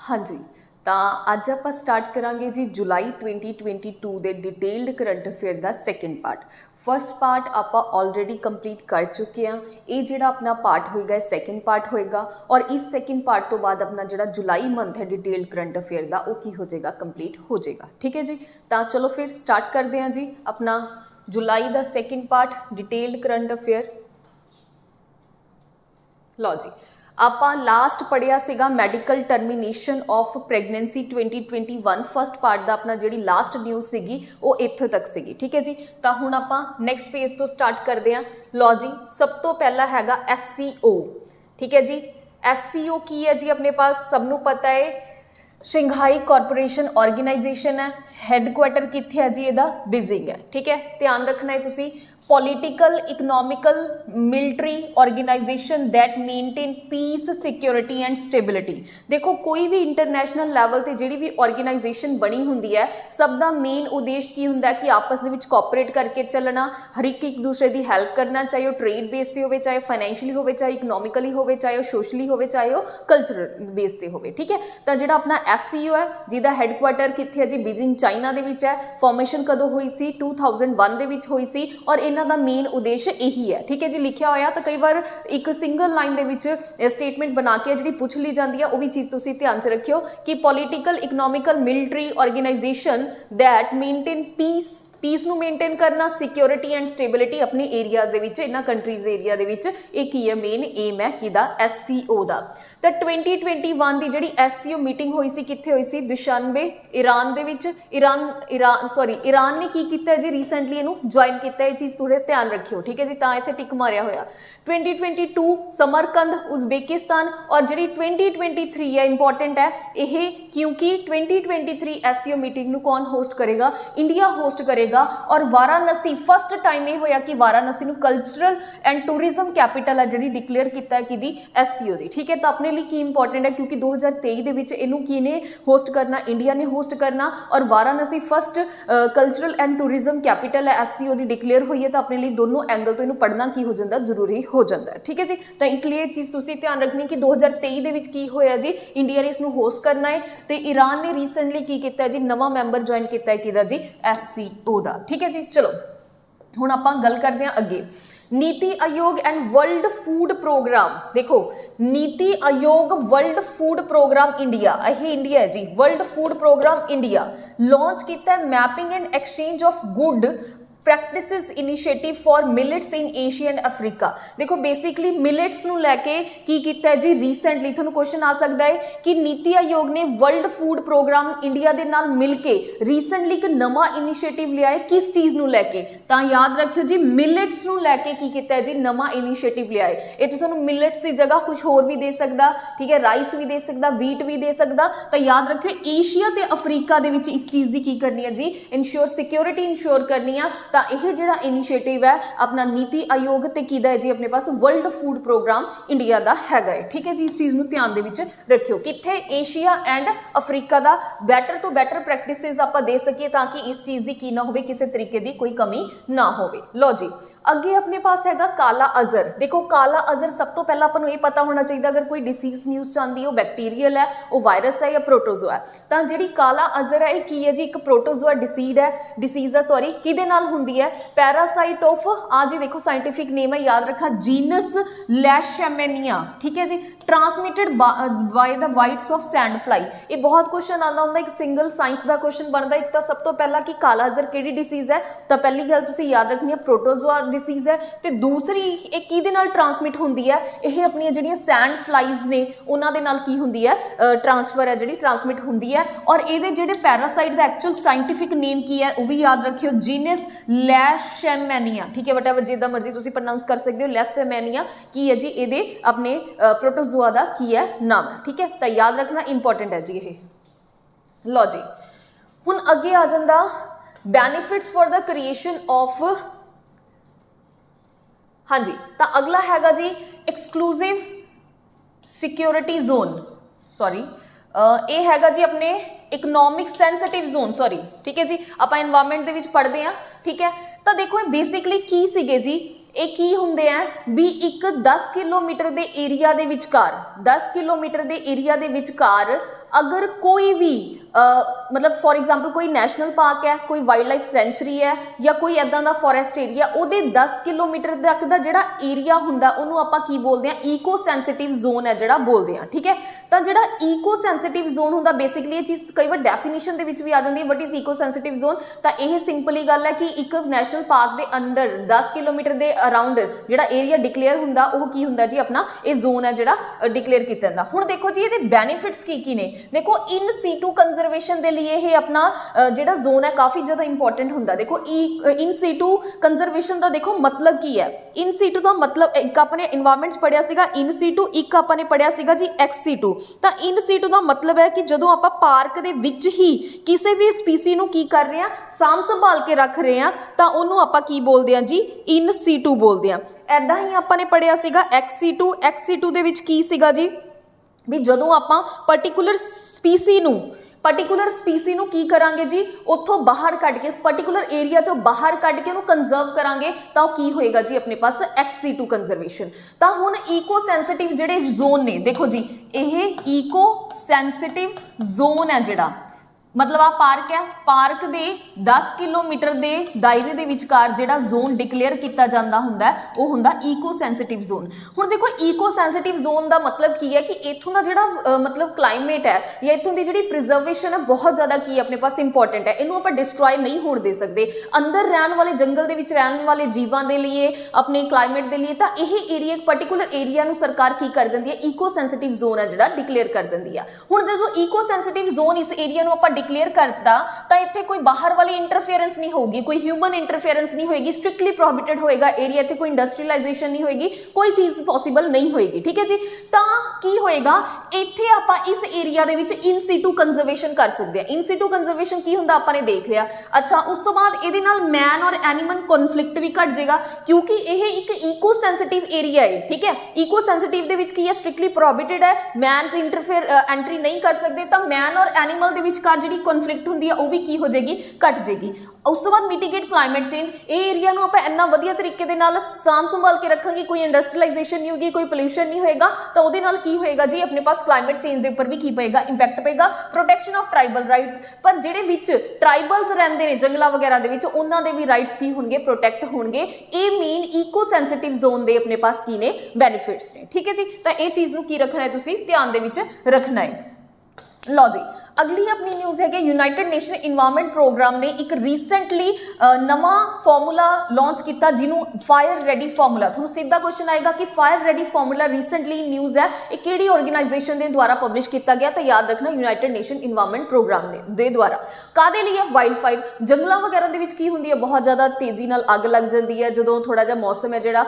हाँ जी, तो अज आप स्टार्ट करांगे जी जुलाई 2022 के डिटेल्ड करंट अफेयर का सैकेंड पार्ट। फर्स्ट पार्ट आप ऑलरेडी कंप्लीट कर चुके हैं। ये जोड़ा अपना पार्ट होएगा सैकेंड पार्ट होएगा और इस सैकेंड पार्ट तो बाद अपना जोड़ा जुलाई मंथ है डिटेल्ड करंट अफेयर का वो की हो जाएगा कंप्लीट हो जाएगा। ठीक है जी, तो चलो फिर स्टार्ट करते हैं जी अपना जुलाई का second part detailed current affair. लो जी, आप लास्ट पढ़िया सीगा medical termination of pregnancy 2021 first part का अपना जी लास्ट न्यूज़ सीगी वो इत्थों तक सीगी। ठीक है जी, तो हुण आप नैक्सट पेज तो स्टार्ट करते हैं। लो जी, सब तो पहला हैगा SCO। ठीक है जी, SCO की है जी अपने पास सबनों पता है शंघाई कॉरपोरेशन ऑर्गेनाइजेशन है। हैडकुआटर कित्थे है जी इहदा बीजिंग है। ठीक है, ध्यान रखना है तुसी political economical military organisation that maintain peace security and stability. देखो कोई भी इंटरनेशनल लैवल ते जिहड़ी भी ऑर्गेनाइजेशन बनी हुंदी है सब दा मेन उद्देश्य की हुंदा है कि आपस दे विच कोऑपरेट करके चलना, हर एक दूसरे की हैल्प करना, चाहे वो ट्रेड बेस ते होवे, चाहे फाइनैंशियली होवे, चाहे इकनॉमिकली होवे, चाहे वो सोशली होवे, चाहे वो कल्चरल बेस ते होवे। ठीक है, तो जिहड़ा अपना SCO है जिहदा हैडकुआटर कित्थे है जी बीजिंग चाइना दे विच है। फॉर्मेशन कदों हुई सी 2001 दे विच हुई सी और इन्हां दा मेन उद्देश्य यही है। ठीक है जी, लिखिया होया तो कई बार एक single line they which statement बना के जिहड़ी पुछ ली जाती है वो भी चीज़ तुसीं ध्यान च रखियो कि political economical military organisation that maintain peace नू मेनटेन करना, सिक्योरिटी एंड स्टेबिलिटी अपने एरियाज दे विच इन्हां कंट्रीज़ दे एरिया दे विच एक ही है मेन एम है किदा SCO दा। तो 2021 की जिहड़ी SCO मीटिंग हुई सी कित्थे हुई सी दुशानबे ईरान दे विच। ईरान ने की कीता है जी रिसेंटली इनू ज्वाइन किया। ये चीज़ थोड़े ध्यान रखियो। ठीक है जी, तां इत्थे टिक मारिया होया। 2022 समरकंद उज़बेकिस्तान और जिहड़ी 2023 है इंपॉर्टेंट है यह क्योंकि 2023 SCO मीटिंग नू कौन होस्ट करेगा? इंडिया होस्ट करेगा। और वाराणसी फर्स्ट टाइम ये होया कि वाराणसी नू कल्चरल एंड टूरिज्म कैपिटल है जिहड़ी डिक्लेयर किया है कि SCO दी। ठीक है, तो अपने लिए की इंपॉर्टेंट है क्योंकि 2023 दे विच इनू किने होस्ट करना? इंडिया ने होस्ट करना और Varanasi first cultural and tourism capital है SCO दी डिक्लेयर हुई है। तो अपने लिए दोनों एंगल तो इनू पढ़ना की हो जाता जरूरी हो जाता है। ठीक है जी, तो इसलिए चीज़ तुसीं ध्यान रखनी कि 2023 दे विच की होया जी इंडिया ने इसनू होस्ट करना है। तो ईरान ने रिसेंटली की किया जी नवा मैंबर ज्वाइन किया है किदा जी SCO दा। ठीक है जी, चलो हुण आपां गल करते हैं अगे NITI Aayog and world food programme. देखो NITI Aayog world food programme India, यही इंडिया है जी। World food programme India launch किया है mapping and exchange of good practices initiative for millets in Asia and Africa. देखो बेसिकली मिलेट्स नू लैके की कीता है जी रिसेंटली थोड़ा क्वेश्चन आ सकता है कि नीति आयोग ने वर्ल्ड फूड प्रोग्राम इंडिया दे नाल मिल के रिसेंटली एक नवा इनिशिएटिव लिया है किस चीज़ नू लैके? तो याद रखियो जी मिलेट्स नू लैके की कीता है जी नवा इनिशिएटिव लिया है। ये तो मिलेट्स की जगह कुछ होर भी दे सकता। ठीक है, राइस भी दे सकता, वीट भी दे सकता। तो याद रखियो एशिया ते अफ्रीका दे विच इस चीज़ की करनी है जी इंश्योर सिक्योरिटी इंश्योर करनी है। यह जिहड़ा इनिशिएटिव है अपना नीति आयोग ते कीदा है जी अपने पास वर्ल्ड फूड प्रोग्राम इंडिया दा हैगा है। ठीक है जी, इस चीज़ नूं ध्यान दे विच रखियो कित्थे एशिया एंड अफ्रीका दा बैटर तो बैटर प्रैक्टिसेस आपां दे सकीए ताकि इस चीज़ की की ना होवे किसी तरीके की कोई कमी ना होवे। लो जी, अगे अपने पास हैगा काला अजर। देखो काला अजर सब तो पहला अपन ये पता होना चाहिए अगर कोई डिसीज न्यूज़ चाहती है वो बैक्टीरियल है, वो वायरस है या प्रोटोजोआ है। तो जी काला अजर है की है जी एक प्रोटोजोआ डिसीज है सॉरी किहदे नाल हुंदी है? पैरासाइट ऑफ आज ही देखो साइंटिफिक नेम है याद रखा जीनस लेशमैनिया। ठीक है जी, transmitted by the bites of sand fly. ये बहुत क्वेश्चन आता होंगे, एक सिंगल साइंस का क्वेश्चन बनता है। एक तो सब तो पहला कि काला अजर किहड़ी डिसीज है? तो पहली गल तुसीं याद रखनी है प्रोटोजोआ डिसीज है। तो दूसरी एक किहदे नाल ट्रांसमिट होंदी है? यह अपनी जिहड़ियां सैंड फ्लाइज ने उन्हां दे नाल की हुंदी है ट्रांसफर है जिहड़ी ट्रांसमिट हुंदी है। और इहदे जिहड़े पैरासाइट दा एक्चुअल साइंटिफिक नेम की है वो भी याद रखियो जीनस लेशमैनिया। ठीक है, वटएवर जिदा मर्जी तुसीं प्रोनाउंस कर सकते हो। लेशमैनिया की है जी इहदे अपने प्रोटोजोआ दा की है नाम है। ठीक है, तो याद रखना इंपॉर्टेंट है जी ये। लो जी, हुण अगे आ जांदा benefits for the creation of. हाँ जी, तो अगला हैगा जी एक्सक्लूसिव सिक्योरिटी जोन सॉरी ये हैगा जी अपने इकनॉमिक सेंसिटिव जोन सॉरी। ठीक है जी, आप एनवायरमेंट दे विच पढ़ते हैं। ठीक है, तो देखो बेसिकली की सीगे जी ये की हुंदे हैं भी एक 10 किलोमीटर के एरिया के विचकार 10 किलोमीटर के एरिया के विचकार अगर कोई भी मतलब फॉर एग्जाम्पल कोई नैशनल पार्क है, कोई वाइल्ड लाइफ सेंचुरी है या कोई इदां दा फॉरेस्ट एरिया, ਉਹਦੇ 10 किलोमीटर तक ਦਾ ਜਿਹੜਾ ਏਰੀਆ ਹੁੰਦਾ ਉਹਨੂੰ ਆਪਾਂ ਕੀ ਬੋਲਦੇ ਆ, ਈਕੋ ਸੈਂਸਿਟਿਵ ਜ਼ੋਨ ਹੈ ਜਿਹੜਾ ਬੋਲਦੇ ਆ। ਠੀਕ ਹੈ, ਤਾਂ ਜਿਹੜਾ ਈਕੋ ਸੈਂਸਿਟਿਵ ਜ਼ੋਨ ਹੁੰਦਾ ਬੇਸਿਕਲੀ ਇਹ ਚੀਜ਼ ਕਈ ਵਾਰ ਡੈਫੀਨੇਸ਼ਨ ਦੇ ਵਿੱਚ ਵੀ ਆ ਜਾਂਦੀ ਹੈ, what is eco sensitive zone. ਤਾਂ ਇਹ ਸਿੰਪਲੀ ਗੱਲ ਹੈ ਕਿ ਇੱਕ ਨੈਸ਼ਨਲ ਪਾਰਕ ਦੇ ਅੰਡਰ 10 ਕਿਲੋਮੀਟਰ ਦੇ ਅਰਾਊਂਡ ਜਿਹੜਾ ਏਰੀਆ ਡਿਕਲੇਅਰ ਹੁੰਦਾ ਉਹ ਕੀ ਹੁੰਦਾ ਜੀ, ਆਪਣਾ ਇਹ ਜ਼ੋਨ ਹੈ ਜਿਹੜਾ ਡਿਕਲੇਅਰ ਕੀਤਾ ਜਾਂਦਾ। ਹੁਣ ਦੇਖੋ ਜੀ ਇਹਦੇ ਬੈਨੀਫਿਟਸ ਕੀ ਨੇ। ਦੇਖੋ ਇਨ ਸੀਟੂ ਕੰਜ਼ਰਵੇਸ਼ਨ ਦੇ ਲਈ ਇਹ ਆਪਣਾ ਜਿਹੜਾ ਜ਼ੋਨ ਹੈ ਕਾਫੀ ਜ਼ਿਆਦਾ ਇੰਪੋਰਟੈਂਟ ਹੁੰਦਾ। ਦੇਖੋ ਇਨ ਸੀਟੂ ਕੰਜ਼ਰਵੇਸ਼ਨ ਦਾ ਦੇਖੋ ਮਤਲਬ ਕੀ ਹੈ। ਇਨ ਸੀਟੂ ਦਾ ਮਤਲਬ ਇੱਕ ਆਪਣੇ ਇਨਵਾਇਰਮੈਂਟਸ ਪੜਿਆ ਸੀਗਾ ਇਨ ਸੀਟੂ, ਇੱਕ ਆਪਾਂ ਨੇ ਪੜਿਆ ਸੀਗਾ ਜੀ ਐਕਸ ਸੀਟੂ। ਤਾਂ ਇਨ ਸੀਟੂ ਦਾ ਮਤਲਬ ਹੈ ਕਿ ਜਦੋਂ ਆਪਾਂ ਪਾਰਕ ਦੇ ਵਿੱਚ ਹੀ ਕਿਸੇ ਵੀ ਸਪੀਸੀ ਨੂੰ ਕੀ ਕਰ ਰਹੇ ਹਾਂ, ਸਾਂਭ ਸੰਭਾਲ ਕੇ ਰੱਖ ਰਹੇ ਹਾਂ, ਤਾਂ ਉਹਨੂੰ ਆਪਾਂ ਕੀ ਬੋਲਦੇ ਹਾਂ ਜੀ, ਇਨ ਸੀਟੂ ਬੋਲਦੇ ਹਾਂ। ਐਦਾਂ ਹੀ ਆਪਾਂ ਨੇ ਪੜਿਆ ਸੀਗਾ ਐਕਸ ਸੀਟੂ। ਐਕਸ ਸੀਟੂ ਦੇ ਵਿੱਚ ਕੀ ਸੀਗਾ ਜੀ, ਵੀ ਜਦੋਂ ਆਪਾਂ ਪਰਟੀਕੂਲਰ ਸਪੀਸੀ ਨੂੰ ਕੀ ਕਰਾਂਗੇ ਜੀ, ਉੱਥੋਂ ਬਾਹਰ ਕੱਢ ਕੇ, ਇਸ ਪਰਟੀਕੂਲਰ ਏਰੀਆ ਚੋਂ ਬਾਹਰ ਕੱਢ ਕੇ ਉਹਨੂੰ ਕੰਜ਼ਰਵ ਕਰਾਂਗੇ, ਤਾਂ ਉਹ ਕੀ ਹੋਏਗਾ ਜੀ ਆਪਣੇ ਪਾਸ ਐਕਸ ਸੀਟੂ ਕੰਜ਼ਰਵੇਸ਼ਨ। ਤਾਂ ਹੁਣ ਈਕੋ ਸੈਂਸਿਟਿਵ ਜਿਹੜੇ ਜ਼ੋਨ ਨੇ, ਦੇਖੋ ਜੀ ਇਹ ਈਕੋ ਸੈਂਸਿਟਿਵ ਜ਼ੋਨ ਹੈ ਜਿਹੜਾ, मतलब आ पार्क है, पार्क के 10 किलोमीटर के दायरे के विचकार जिहड़ा जोन डिकलेयर किया जाता हुंदा वो हुंदा ईको सेंसिटिव जोन। हुण देखो ईको सेंसिटिव जोन का मतलब की है कि इत्थों का जिहड़ा मतलब क्लाइमेट है या इत्थों की जिहड़ी प्रिजर्वेशन है बहुत ज़्यादा की अपने पास इंपॉर्टेंट है, इनू आपां डिस्ट्रॉय नहीं होण दे सकते। अंदर रहने वाले जंगल के विच रहने वाले जीवां दे लिए अपने क्लाइमेट के लिए तो यह एरिया एक पर्टिकुलर एरिया नू सरकार की कर दिंदी है, ईको सेंसिटिव जोन है जिहड़ा डिकलेयर कर दिंदी है। हुण जो ईको सेंसिटिव जोन इस एरिया नू आपां डिकलेयर करता तो इत्थे कोई बाहर वाली इंटरफेरेंस नहीं होगी, कोई ह्यूमन इंटरफेरेंस नहीं होगी, स्ट्रिक्टली प्रोहिबिटेड होएगा एरिया, इत्थे कोई इंडस्ट्रियलाइजेशन नहीं होएगी, कोई चीज़ पॉसिबल नहीं होएगी। ठीक है जी, तो की होएगा इत्थे आपां इस एरिया दे विच इन सीटू कंजरवेशन कर सकते हैं। इन सीटू कंजरवेशन की हुंदा आपां ने देख लिया। अच्छा, उस तो बाद इहदे नाल मैन और एनीमल कॉन्फ्लिक्ट भी घट जाएगा क्योंकि यह एक ईको सेंसिटिव एरिया है। ठीक है, ईको सेंसिटिव दे विच की है, स्ट्रिक्टली प्रोहिबिटेड है, मैन इंटरफेयर एंट्री नहीं कर सकते, तो मैन और एनीमल दे विचकार जिहड़ी कॉन्फ्लिक्ट हुंदी है वो भी की हो जाएगी, घट जाएगी। उस तो बाद मिटिगेट क्लाइमेट चेंज, ये एरिया नूं आपां इन्ना वधिया तरीके दे नाल साम संभाल के रखांगे, कोई इंडस्ट्रियलाइजेशन नहीं होगी, कोई पोल्यूशन नहीं होएगा, तो उहदे नाल की होएगा जी अपने पास क्लाइमेट चेंज के उपर भी की पेगा, इंपैक्ट पेगा। प्रोटैक्शन ऑफ ट्राइबल राइट्स, पर जिहड़े विच ट्राइबल्स रहिंदे ने जंगलां वगैरह दे विच उन्हां दे भी राइट्स की होणगे, प्रोटैक्ट होणगे। ये मेन ईको सेंसिटिव जोन दे अपने पास की ने बेनिफिट्स ने। ठीक है जी, तो ये चीज़ नूं की रखना है, तुसीं ध्यान दे विच रखना है। लो जी, अगली अपनी न्यूज़ है कि यूनाइटेड नेशन इन्वायरमेंट प्रोग्राम ने एक रीसेंटली नवा फॉर्मूला लॉन्च किया जिन्हों फायर रेडी फॉर्मूला। थोड़ा सीधा क्वेश्चन आएगा कि fire ready formula recently news है, ये किहड़ी ऑर्गेनाइजेशन के द्वारा पब्लिश किया गया, तो याद रखना यूनाइटेड नेशन इन्वायरमेंट प्रोग्राम दे द्वारा। कादे लिए वाइल्ड फायर, जंगलों वगैरह के की होंगी है, बहुत ज़्यादा तेजी नाल अग लग जाती है जो थोड़ा जिहा मौसम है जिहड़ा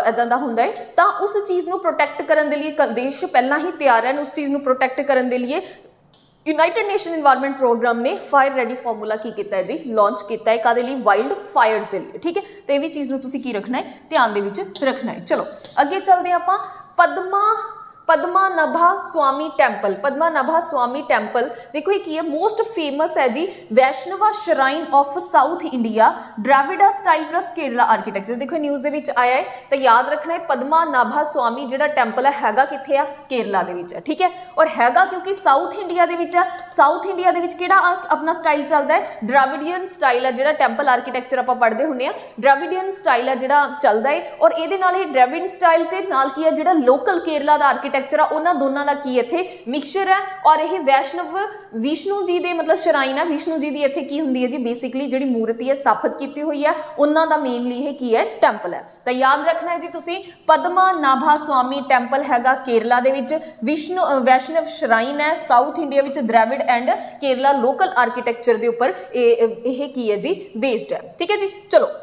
इदां दा हुंदा है, तो उस चीज़ नूं प्रोटैक्ट करने के लिए देश पहला ही तैयार है, उस चीज़ नूं प्रोटैक्ट करने के लिए यूनाइटेड नेशन इन्वायरमेंट प्रोग्राम ने फायर रेडी फॉर्मूला की किया है जी, लॉन्च किया है कादे लिए, वाइल्ड फायर्स के लिए। ठीक है, तो यह भी चीज़ नूं तुसीं की रखना है, ध्यान दे विच रखना है। चलो अगे चलते हैं आपां पद्मानाभा स्वामी टैंपल। पद्मानाभा स्वामी टैंपल देखो ये की है, मोस्ट फेमस है जी, Vaishnava shrine of south India, Dravida style plus Kerala architecture. देखो न्यूज़ दे विच आया है, तो याद रखना है पद्मानाभा स्वामी जिहड़ा टैंपल है हैगा कित्थे आ, केरला दे विच है। ठीक है, और हैगा क्योंकि साउथ इंडिया दे विच है, साउथ इंडिया दे विच किहड़ा अपना स्टाइल चलदा है, द्रविडियन स्टाइल है जिहड़ा टैंपल आर्कीटैक्चर आपां पढ़दे हुंदे आ, द्रविडियन स्टाइल है जिहड़ा चलदा है। और इहदे नाल ये द्रविडियन स्टाइल ते नाल की है जिहड़ा लोकल केरला दा आर्कीटैक्चर उन्होंने दोनों का की इत्थे मिक्सचर है। और यह वैष्णव विष्णु जी दे मतलब श्राइन है, विष्णु जी की इत्थे की हुंदी है जी, बेसिकली जिहड़ी मूर्ति है स्थापित की हुई है, उन्हों का मेनली यह की है टैंपल है। तो याद रखना है जी तुसीं, पद्मानाभा स्वामी टैंपल हैगा केरला दे विच, वैष्णव श्राइन है साउथ इंडिया विच, Dravida and Kerala local architecture के उपर यह की है जी बेस्ड है। ठीक है जी, चलो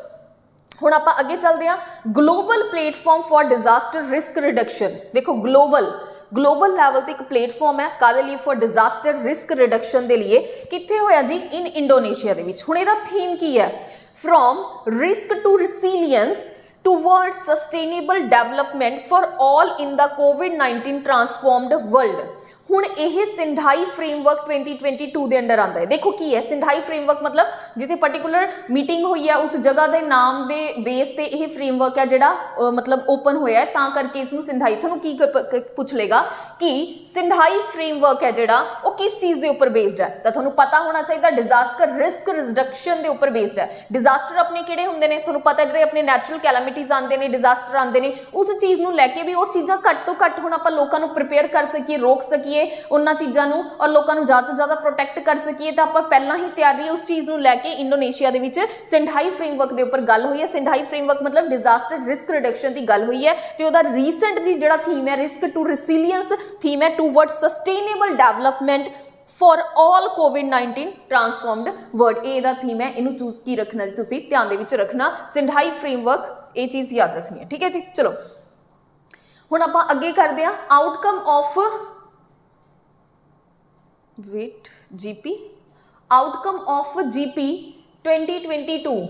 हुण आपां अगे चलते हैं, global platform for disaster risk reduction. देखो ग्लोबल लैवल ते एक प्लेटफॉर्म है कादे लिए, फॉर डिजास्टर रिस्क रिडक्शन के लिए, कित्थे होया जी, इन इंडोनेशिया दे विच। हुण इहदा थीम की है, from risk to resilience towards sustainable development for all in the कोविड-19 ट्रांसफॉर्म्ड वर्ल्ड। हुण यह सिंधाई फ्रेमवर्क 2022 के अंडर आता है। देखो की है सिंधाई फ्रेमवर्क, मतलब जिथे पर्टिकुलर मीटिंग हुई है उस जगह के नाम के बेस ते यह फ्रेमवर्क है जिहड़ा मतलब ओपन होया है, तां करके इसनूं सिंधाई। तुहानूं की पूछ लेगा कि सिंधाई फ्रेमवर्क है जिहड़ा वो किस चीज़ के उपर बेस्ड है, तो तुहानूं पता होना चाहिए डिजास्टर रिस्क रिडक्शन के उपर बेस्ड है। डिजास्टर अपने किहड़े हुंदे ने, तुहानूं पता है अपने नैचुरल कैलामिटीज आते हैं, डिजास्टर आते हैं, उस चीज़ नूं लैके भी वो चीज़ां घट तो घट हुण आपां लोकां नूं प्रिपेयर कर सकीए, रोक सकीए उन्हां चीज़ां नूं और लोकां नूं ज़्यादा तो ज़्यादा प्रोटैक्ट कर सकीए। तो आपां पहलां ही तैयारी उस चीज़ नूं लैके इंडोनेशिया दे विच सिंधाई फ्रेमवर्क के उपर गल हुई है। सिंधाई फ्रेमवर्क मतलब डिजास्टर रिस्क रिडक्शन की गल हुई है, तो उहदा रीसेंट जी जिहड़ा थीम है रिस्क टू रिसिलियंस थीम है towards sustainable development for all covid transformed world. ये थीम है, इनू चूज की रखना जी, तुसीं ध्यान दे विच रखना सिंधाई फ्रेमवर्क, ये चीज़ याद रखनी है। ठीक है जी, चलो हुण आपां अगे करदे हां आउटकम ऑफ वेट GP, outcome of GP 2022।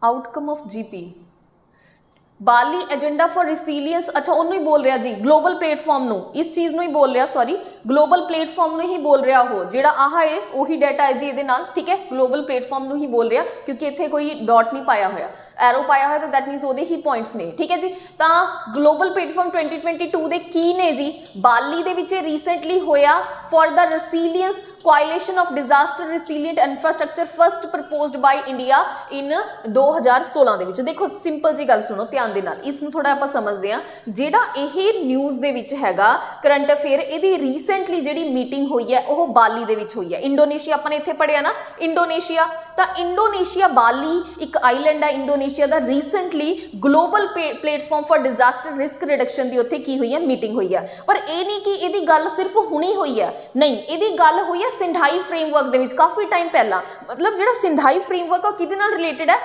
Outcome of GP Bali agenda for resilience, अच्छा उन्होंने ही बोल रहा जी, ग्लोबल प्लेटफॉर्म नू, इस चीज़ नू ही बोल रहा, सॉरी ग्लोबल प्लेटफॉर्म नू ही बोल रहा हो, जिहड़ा आह है उही डाटा है जी ये नाल। ठीक है, ग्लोबल प्लेटफॉर्म नू ही बोल रहा, क्योंकि इत्थे कोई डॉट नहीं पाया होया, एरो पाया हुआ, तो दैट मीनस वो ही पॉइंट्स ने। ठीक है जी, तो ग्लोबल प्लेटफॉर्म 2022 के की ने जी, बाली दे विच रीसेंटली होया for the resilience coalition of disaster resilient infrastructure first proposed by India in 2016 दे विच। देखो सिंपल जी गल सुनो ध्यान दे नाल, इसनूं थोड़ा आपां समझदे हां, जिहड़ा यह न्यूज़ दे विच हैगा करंट अफेयर, इहदी रीसेंटली जिहड़ी मीटिंग हुई है वो बाली दे विच हुई है। इंडोनेशिया आपां ने इत्थे पढ़िया ना, इंडोनेशिया, तो इंडोनेशिया बाली एक आईलैंड है इंडोनेशिया का, recently global platform for disaster risk reduction की उत्थे की हुई है मीटिंग हुई है। पर यह नहीं कि यदी गल सिर्फ हुणी हुई है, नहीं, यदी गल हुई है सिंधाई फ्रेमवर्क दे विच काफ़ी टाइम पहला। मतलब जिहड़ा सिंधाई फ्रेमवर्क है किहदे नाल रिलेटेड है,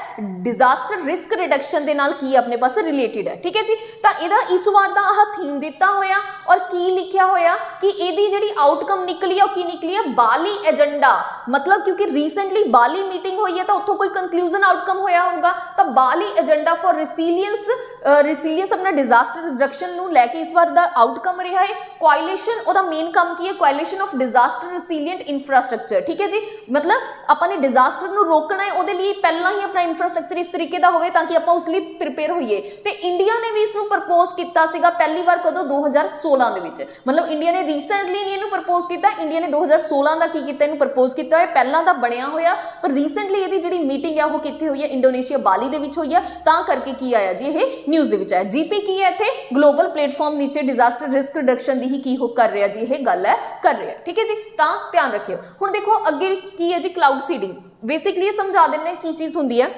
डिजास्टर रिस्क रिडक्शन दे नाल की अपने पास रिलेटेड है। ठीक है जी, तो इहदा इस बार दा आह थीम दिता होया और की लिखिया होया कि इहदी जिहड़ी आउटकम निकली है की निकली है बाली एजेंडा, मतलब क्योंकि रीसेंटली बाली मीटिंग हुई है तो उत्थों कोई कंक्लूजन आउटकम होया होगा, तो बाली एजेंडा फॉर रिसीलियंस अपना डिजास्टर रिडक्शन नूं लैके इस बार दा आउटकम रहा है कोआलिशन, ओहदा मेन काम की है कोआलिशन ऑफ डिजास्टर रिसीलिएंट इंफ्रास्ट्रक्चर। ठीक है जी, मतलब अपने डिजास्टर नूं रोकना है, उहदे लिए पहला ही अपना इंफ्रास्ट्रक्चर इस तरीके का होवे ताकि आपां उस लिए प्रिपेयर होइए। ते इंडिया ने भी इसनूं प्रपोज कीता सीगा पहली बार कदों 2016 दे विच, मतलब इंडिया ने रीसेंटली नहीं इहनूं प्रपोज कीता, इंडिया ने 2016 दा की कीता इहनूं प्रपोज कीता है, पहला दा बनया होया, पर रीसेंटली इहदी जिहड़ी मीटिंग है वो कित्थे हुई है, इंडोनेशिया बाली दे विच हुई है, तां करके की आया जी ये न्यूज़ दे विच आया। जीपी की है इत्थे ग्लोबल प्लेटफॉर्म नीचे डिजास्टर रिस्क रिडक्शन दी ही की हो कर रहा जी, ये गल है कर रहा। ठीक है जी, तां ध्यान रखियो। हुण देखो अगे की है जी क्लाउड सीडिंग, बेसिकली समझा देने की चीज़ हुंदी है,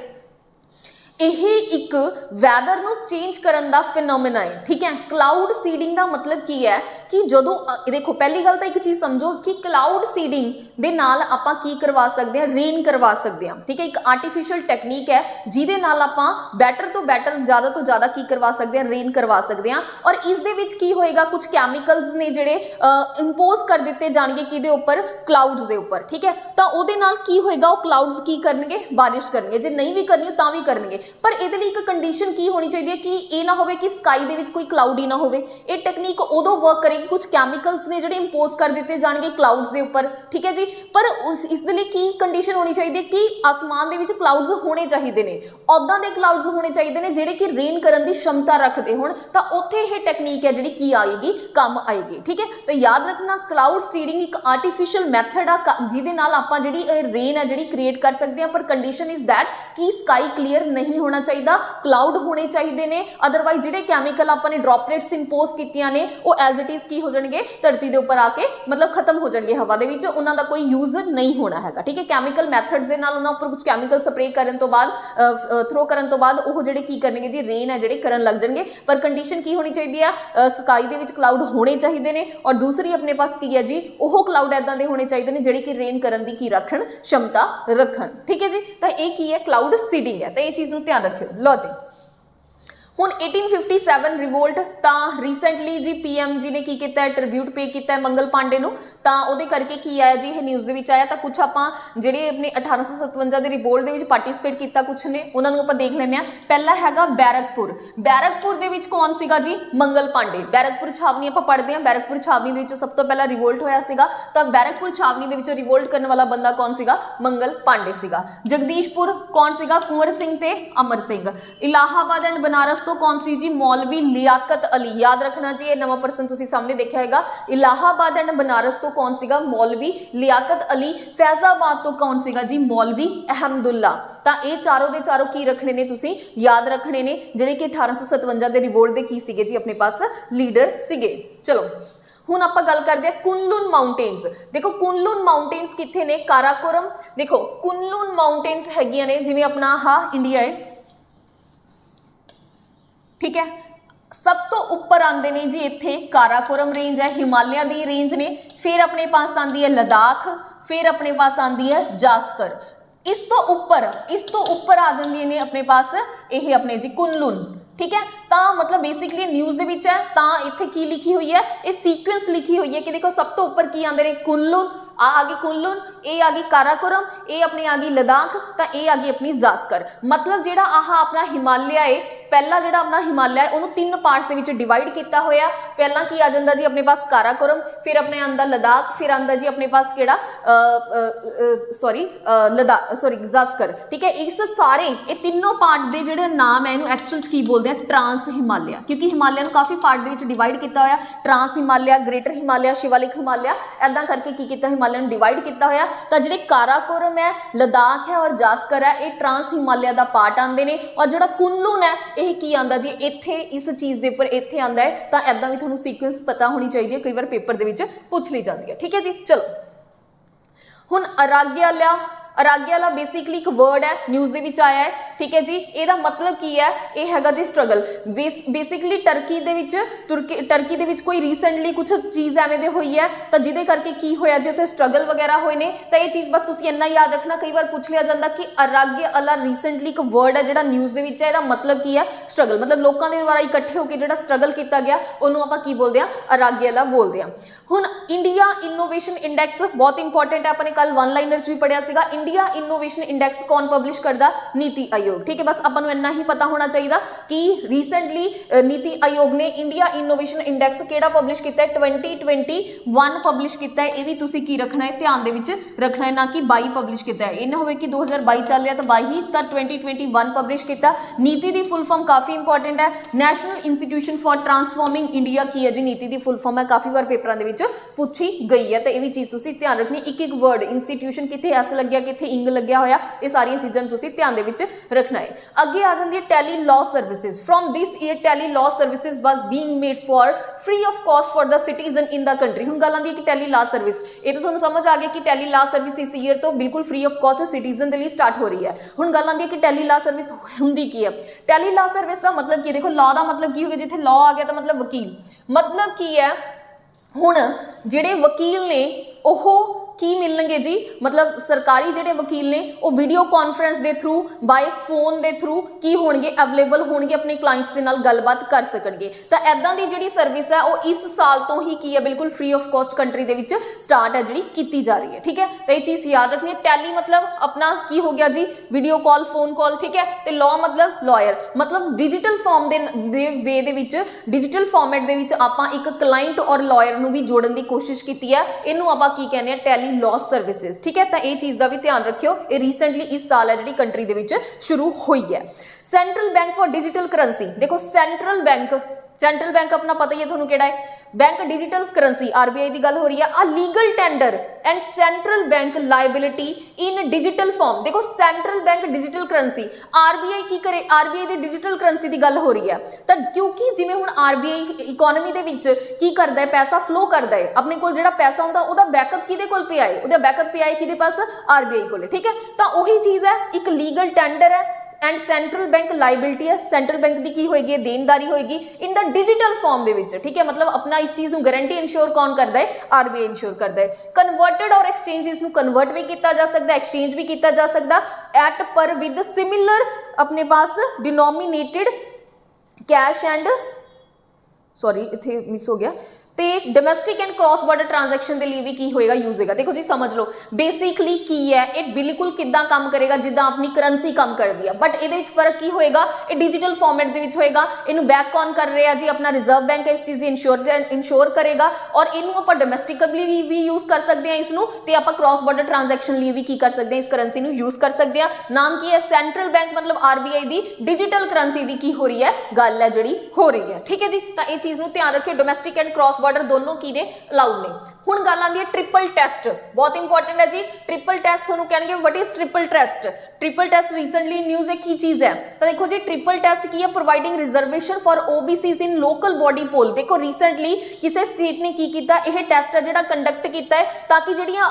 यह एक वैदर नूं चेंज करन दा फिनोमिना है। ठीक है, क्लाउड सीडिंग का मतलब की है कि जदों देखो पहली गल तो एक चीज़ समझो कि क्लाउड सीडिंग दे नाल आपां की करवा सकते हैं, रेन करवा सकते हैं। ठीक है, एक आर्टिफिशियल टेक्नीक है जिहदे नाल आपां बैटर तो बैटर ज़्यादा तो ज़्यादा की करवा सकते हैं, रेन करवा सकते हैं। और इस दे विच की होएगा, कुछ कैमिकल्स ने जिहड़े इंपोज कर दिते जाणगे किहदे उपर, क्लाउड्स दे उपर। ठीक है, तो उहदे नाल की होएगा, वो क्लाउड्स की करनगे, बारिश करनगे, जे नहीं भी करनी तां भी करनगे। पर इहदे लई एक कंडीशन की होनी चाहिए कि ये ना होवे कि स्काई दे विच कोई क्लाउड ही ना होवे। ये टेक्नीक उदों वर्क करेगी, कुछ कैमिकल्स ने जिहड़े इंपोज कर दिते जाणगे क्लाउड्स दे उपर। ठीक है जी, पर उस इस दे लई की कंडीशन होनी चाहिए कि आसमान दे विच क्लाउड्स होने चाहिए ने, उदां दे क्लाउड्स होने चाहिए ने जिहड़े कि रेन करन दी क्षमता रखते होण, तां उत्थे ये टेक्नीक है जिहड़ी की आएगी, काम आएगी। ठीक है, तो याद रखना क्लाउड सीडिंग एक आर्टिफिशियल मैथड आ जिहदे नाल आपां जिहड़ी रेन है जिहड़ी क्रिएट कर सकते हैं, पर कंडीशन इज दैट कि स्काई क्लीयर नहीं होना चाहिए, क्लाउड होने चाहिए ने, अदरवाइज जिहड़े कैमिकल आपने ड्रॉपलेट्स इंपोज कीतियां ने वो एज इट इज की हो जाएंगे, धरती के उपर आके मतलब खत्म हो जाएंगे हवा दे विच, उन्हां दा कोई यूज नहीं होना है। ठीक है, कैमिकल मैथड्स दे नाल उन्हां उपर कुछ कैमिकल स्प्रे करन तो बाद थ्रो करन तो बाद वो जिहड़े की करनगे जी, रेन है जिहड़े करन लग जाएंगे। पर कंडीशन की होनी चाहिए है, स्काई दे विच क्लाउड होने चाहिए ने, और दूसरी अपने पास की है जी, वो क्लाउड इदां दे होने चाहिए ने जिहड़े कि रेन करन दी की रखण क्षमता रखण। ठीक है जी, तो ये की है क्लाउड सीडिंग है, तो ये चीज़ नूं ध्यान रखियो। लो जी ਹੁਣ 1857 रिवोल्ट ਤਾਂ ਰੀਸੈਂਟਲੀ ਜੀ ਪੀਐਮ ਜੀ ਨੇ ਕੀ ਕੀਤਾ ਹੈ, ਟ੍ਰਿਬਿਊਟ ਪੇ ਕੀਤਾ ਹੈ ਮੰਗਲ ਪਾਂਡੇ ਨੂੰ, ਤਾਂ ਉਹਦੇ ਕਰਕੇ ਕੀ ਆਇਆ ਜੀ, ਇਹ ਨਿਊਜ਼ ਦੇ ਵਿੱਚ ਆਇਆ। ਤਾਂ ਕੁਝ ਆਪਾਂ ਜਿਹੜੇ ਆਪਣੇ 1857 ਦੇ ਰਿਵੋਲਟ ਦੇ ਵਿੱਚ ਪਾਰਟਿਸਿਪੇਟ ਕੀਤਾ ਕੁਝ ਨੇ, ਉਹਨਾਂ ਨੂੰ ਆਪਾਂ ਦੇਖ ਲੈਂਦੇ ਹਾਂ। ਪਹਿਲਾ ਹੈਗਾ ਬੈਰਕਪੁਰ। ਬੈਰਕਪੁਰ ਦੇ ਵਿੱਚ ਕੌਣ ਸੀਗਾ ਜੀ, ਮੰਗਲ ਪਾਂਡੇ। ਬੈਰਕਪੁਰ ਛਾਵਨੀ ਆਪਾਂ ਪੜ੍ਹਦੇ ਹਾਂ, ਬੈਰਕਪੁਰ ਛਾਵਨੀ ਦੇ ਵਿੱਚ ਸਭ ਤੋਂ ਪਹਿਲਾਂ ਰਿਵੋਲਟ ਹੋਇਆ ਸੀਗਾ, ਤਾਂ ਬੈਰਕਪੁਰ ਛਾਵਨੀ ਦੇ ਵਿੱਚ ਰਿਵੋਲਟ ਕਰਨ ਵਾਲਾ ਬੰਦਾ ਕੌਣ ਸੀਗਾ, ਮੰਗਲ ਪਾਂਡੇ ਸੀਗਾ। ਜਗਦੀਸ਼ਪੁਰ ਕੌਣ ਸੀਗਾ, ਕੁंवर ਸਿੰਘ ਤੇ ਅਮਰ ਸਿੰਘ। ਇਲਾਹਾਬਾਦ ਐਂਡ ਬਨਾਰਸ तो कौन सी जी, मौलवी लियाकत अली। याद रखना जी, ये नवा पर्सन तुसी सामने देखा होगा। इलाहाबाद एंड बनारस तो कौन सीगा, मौलवी लियाकत अली। फैजाबाद तो कौन सीगा जी, मौलवी अहमदुल्ला। ਤਾਂ ਇਹ ਚਾਰੋਂ ਦੇ ਚਾਰੋਂ ਕੀ ਰੱਖਣੇ ਨੇ, ਤੁਸੀਂ ਯਾਦ ਰੱਖਣੇ ਨੇ, ਜਿਹੜੇ ਕਿ 1857 ਦੇ ਰਿਵੋਲਟ ਦੇ ਕੀ ਸੀਗੇ ਜੀ, ਆਪਣੇ ਪਾਸ ਲੀਡਰ ਸੀਗੇ। ਚਲੋ ਹੁਣ ਆਪਾਂ ਗੱਲ ਕਰਦੇ ਹਾਂ ਕੁਨਲੁਨ ਮਾਊਂਟੇਨਸ। ਦੇਖੋ ਕੁਨਲੁਨ ਮਾਊਂਟੇਨਸ ਕਿੱਥੇ ਨੇ, ਕਾਰਾਕੋਰਮ। ਦੇਖੋ ਕੁਨਲੁਨ ਮਾਊਂਟੇਨਸ ਹੈਗੀਆਂ ਨੇ, ਜਿਵੇਂ ਆਪਣਾ ਆਹ ਇੰਡੀਆ ਹੈ, ठीक है, सब तो उपर आते हैं जी इत्थे काराकोरम रेंज है, हिमालय की रेंज ने। फिर अपने पास आती है लद्दाख, फिर अपने पास आती है जास्कर। इस तो उपर आ जाती ने अपने पास ये अपने जी कुनलुन। ठीक है, तो मतलब बेसिकली न्यूज़ दे विच है, तो इत्थे की लिखी हुई है, ये सीक्वेंस लिखी हुई है कि देखो सब तो उपर की आते हैं कुनलुन, आ गई कुनलुन, ये आ गई काराकोरम, ये अपनी आ गई लद्दाख, तो ये आ गई अपनी जास्कर। मतलब जिहड़ा आह अपना हिमालय है, पहला जिहड़ा अपना हिमालय है उन्होंने 3 पार्ट्स दे विच डिवाइड किया होया। पहला की आ जाता जी अपने पास काराकोरम, फिर अपने आंदा लद्दाख, फिर आंदा जी अपने पास किहड़ा जास्कर। ठीक है, इस सारे ये तीनों पार्ट के जिहड़े नाम है इहनूं एक्चुअल की बोलते हैं ट्रांस हिमालय, क्योंकि हिमालय काफ़ी पार्ट दे विच डिवाइड किया होया। ट्रांस हिमालय, ग्रेटर हिमालय, शिवालिक हिमालय, ऐदा करके की किया हिमालय नूं डिवाइड किया होया। तो जिहड़े काराकोरम है, लद्दाख है और जास्कर है, ये ट्रांस हिमालय का पार्ट आते हैं। और जिहड़ा कुनलुन है ਇਹ ਕੀ ਆਂਦਾ ਜੀ, ਇੱਥੇ ਇਸ ਚੀਜ਼ ਦੇ ਉੱਪਰ ਇੱਥੇ ਆਂਦਾ ਹੈ। ਤਾਂ ਐਦਾਂ ਵੀ ਤੁਹਾਨੂੰ ਸੀਕੁਐਂਸ ਪਤਾ ਹੋਣੀ ਚਾਹੀਦੀ ਹੈ, ਕਈ ਵਾਰ ਪੇਪਰ ਦੇ ਵਿੱਚ ਪੁੱਛ ਲਈ ਜਾਂਦੀ ਹੈ। ਠੀਕ ਹੈ ਜੀ, ਚਲੋ ਹੁਣ ਅਰਾਗਿਆਲਾ। ਅਰਾਗਿਆਲਾ बेसिकली एक वर्ड है, न्यूज़ ਦੇ ਵਿੱਚ ਆਇਆ ਹੈ। ठीक है जी, ਇਹਦਾ मतलब ਕੀ ਹੈ, ਇਹ ਹੈਗਾ ਜੀ स्ट्रगल। बेसिकली टर्की ਦੇ ਵਿੱਚ टर्की ਦੇ ਵਿੱਚ ਕੋਈ ਰੀਸੈਂਟਲੀ ਕੁਝ ਚੀਜ਼ ਐਵੇਂ ਦੇ ਹੋਈ ਹੈ, ਤਾਂ ਜਿਹਦੇ ਕਰਕੇ ਕੀ ਹੋਇਆ ਜੀ, ਉੱਥੇ ਸਟਰਗਲ ਵਗੈਰਾ ਹੋਏ ਨੇ। ਤਾਂ ਇਹ ਚੀਜ਼ ਬਸ ਤੁਸੀਂ ਇੰਨਾ ਯਾਦ ਰੱਖਣਾ, ਕਈ ਵਾਰ ਪੁੱਛ ਲਿਆ ਜਾਂਦਾ ਕਿ ਅਰਾਗਿਆਲਾ ਰੀਸੈਂਟਲੀ ਇੱਕ ਵਰਡ ਹੈ ਜਿਹੜਾ ਨਿਊਜ਼ ਦੇ ਵਿੱਚ ਹੈ, ਇਹਦਾ ਮਤਲਬ ਕੀ ਹੈ, ਸਟਰਗਲ। ਮਤਲਬ ਲੋਕਾਂ ਦੇ ਦੁਆਰਾ ਇਕੱਠੇ ਹੋ ਕੇ ਜਿਹੜਾ ਸਟਰਗਲ ਕੀਤਾ ਗਿਆ ਉਹਨੂੰ ਆਪਾਂ ਕੀ ਬੋਲਦੇ ਹਾਂ, ਅਰਾਗਿਆਲਾ ਬੋਲਦੇ ਹਾਂ। ਹੁਣ ਇੰਡੀਆ ਇਨੋਵੇਸ਼ਨ ਇੰਡੈਕਸ ਬਹੁਤ ਇੰਪੋਰਟੈਂਟ ਹੈ, ਆਪਾਂ ਨੇ ਕੱਲ 1 ਲਾਈਨਰਸ ਵੀ ਪੜਿਆ ਸੀਗਾ। इंडिया इनोवेशन इंडेक्स कौन पब्लिश करता, नीति आयोग। ठीक है, बस अपन इन्ना ही पता होना चाहिए कि रिसेंटली नीति आयोग ने इंडिया इनोवेशन इंडेक्स केड़ा पब्लिश किया है, 2021 पब्लिश किया है। ये भी तुसी की रखना है, ध्यान दे विच रखना है, ना कि 22 पब्लिश किया है। इन्ना होवे कि 2022 चल रहा तो 22 तो 2021 पब्लिश किया। नीति की फुल फॉर्म काफ़ी इंपॉर्टेंट है, national institution for transforming India की है जी, नीति की फुल फॉर्म है, काफ़ी बार पेपरों के पूछी गई है। तो ये भी चीज़ तुसी ध्यान रखनी, एक वर्ड इंस्टीट्यूशन कितने एस लग्या, कितने इंग लग्या होया, ये सारियां चीज़ां तुसीं ध्यान दे विच रखना है। अगे आ जाती है tally law services. From this year tally law services was being made for free of cost for the citizen in the country. हुण गल आंदी है कि टैली लॉ सर्विस, ये तो तुहानूं समझ आ गया कि टैली लॉ सर्विस इस ईयर तो बिल्कुल फ्री ऑफ कॉस्ट सिटीजन के लिए स्टार्ट हो रही है। हुण गल आंदी है कि टैली लॉ सर्विस हुंदी की है। टैली लॉ सर्विस का मतलब की, देखो लॉ का मतलब की हो गया, जिथे लॉ आ गया तो मतलब वकील, मतलब की है। हुण जिहड़े वकील ने ओह की मिलणगे जी, मतलब सरकारी जिहड़े वकील ने वो वीडियो कॉन्फ्रेंस के थ्रू, बाय फोन के थ्रू की होणगे, अवेलेबल होणगे, अपने क्लाइंट्स के नाल गलबात कर सकणगे। तो ऐदां दी जिहड़ी सर्विस है वो इस साल तो ही की है, बिल्कुल free of cost country they which start है, जिहड़ी कीती जा रही है। ठीक है, तो ये चीज़ याद रखनी है। टैली मतलब अपना की हो गया जी, वीडियो कॉल, फोन कॉल। ठीक है, तो लॉ मतलब लॉयर, मतलब डिजिटल फॉर्म दे वे दे विच, डिजिटल फॉर्मेट दे विच आपां एक क्लाइंट और लॉयर नूं भी जोड़न की कोशिश की है। इनू आपां की कहने टैली लॉ सर्विसेज। ठीक है, तो ये चीज़ का भी ध्यान रखियो, ये रिसेंटली इस साल है जी कंट्री दे विच शुरू हुई है। Central bank for digital currency. देखो सेंट्रल बैंक अपना पता ही है तुहानूं किहड़ा है, बैंक डिजिटल करंसी, आरबीआई की गल हो रही है। A legal tender and central bank liability in digital form. देखो central bank digital currency, RBI की करे, आरबीआई की डिजिटल करंसी की गल हो रही है। तो क्योंकि जिवें हुण आरबीआई इकोनॉमी दे विच की करदा है, पैसा फ्लो करदा है, अपने कोल जिहड़ा पैसा हुंदा उहदा बैकअप किहदे कोल पिया है, उहदा बैकअप पिया है किहदे पास, आरबीआई कोल। ठीक है, तो उही चीज़ है, एक लीगल टेंडर है एंड सेंट्रल बैंक लाइबिलिटी है, सेंट्रल बैंक की होएगी, देनदारी होएगी इन द डिजिटल फॉर्म दे विच। ठीक है, मतलब अपना इस चीज़ को गारंटी इंश्योर कौन करता है, आरबीआई इंश्योर करता है। कन्वर्टेड और एक्सचेंज, इसको कन्वर्ट भी किया जा सकता है, एक्सचेंज भी किया जा सकता, एट पर विद सिमिलर अपने पास डिनोमिनेटेड कैश एंड सॉरी इत्थे मिस हो गया ਤੇ domestic and cross border transaction ਦੇ ਲਈ ਵੀ ਕੀ ਹੋਏਗਾ ਯੂਜ਼ ਹੋਏਗਾ। ਦੇਖੋ ਜੀ ਸਮਝ ਲਓ ਬੇਸਿਕਲੀ ਕੀ ਹੈ ਇਹ ਬਿਲਕੁਲ ਕਿੱਦਾਂ ਕੰਮ ਕਰੇਗਾ ਜਿੱਦਾਂ ਆਪਣੀ ਕਰੰਸੀ ਕੰਮ ਕਰਦੀ ਆ ਬਟ ਇਹਦੇ ਵਿੱਚ ਫਰਕ ਕੀ ਹੋਏਗਾ ਇਹ ਡਿਜੀਟਲ ਫਾਰਮੈਟ ਦੇ ਵਿੱਚ ਹੋਏਗਾ। ਇਹਨੂੰ ਬੈਕ ਕੌਣ ਕਰ ਰਿਹਾ ਜੀ ਆਪਣਾ ਰਿਜ਼ਰਵ ਬੈਂਕ ਇਸ ਚੀਜ਼ ਦੀ ਇੰਸ਼ੋਰ ਕਰੇਗਾ ਔਰ ਇਹਨੂੰ ਆਪਾਂ ਡੋਮੈਸਟਿਕਲੀ ਵੀ ਯੂਜ਼ ਕਰ ਸਕਦੇ ਹਾਂ ਇਸਨੂੰ ਤੇ ਆਪਾਂ ਕ੍ਰਾਸ ਬਾਰਡਰ ਟ੍ਰਾਂਜੈਕਸ਼ਨ ਲਈ ਵੀ ਕੀ ਕਰ ਸਕਦੇ ਹਾਂ ਇਸ ਕਰੰਸੀ ਨੂੰ ਯੂਜ਼ ਕਰ ਸਕਦੇ ਹਾਂ। ਨਾਮ ਕੀ ਹੈ ਸੈਂਟਰਲ ਬੈਂਕ ਮਤਲਬ ਆਰਬੀਆਈ ਦੀ ਡਿਜੀਟਲ ਕਰੰਸੀ ਦੀ ਕੀ ਹੋ ਰਹੀ ਹੈ ਗੱਲ ਹੈ ਜਿਹੜੀ ਹੋ ਰਹੀ ਹੈ ਠੀਕ ਹੈ ਜੀ। ਤਾਂ ਇਹ ਚੀਜ਼ ਨੂੰ ਧਿਆਨ ਰੱਖਿਓ ਡੋਮੈਸਟਿਕ ਐਂਡ ਕ੍ਰਾਸ ਬਾਰਡਰ दोनों की ने अलाउड ने। ਹੁਣ ਗੱਲ ਆਉਂਦੀ ਹੈ ट्रिपल टेस्ट बहुत इंपॉर्टेंट है जी। ट्रिपल टेस्ट ਤੁਹਾਨੂੰ ਕਹਿਣਗੇ what is triple test. Triple test recently news है की चीज़ है तो देखो जी ट्रिपल टेस्ट की है providing reservation for OBCs in local body poll. देखो रीसेंटली किसी स्टेट ने की किया यह टेस्ट है जो कंडक्ट किया है ताकि ਜਿਹੜੀਆਂ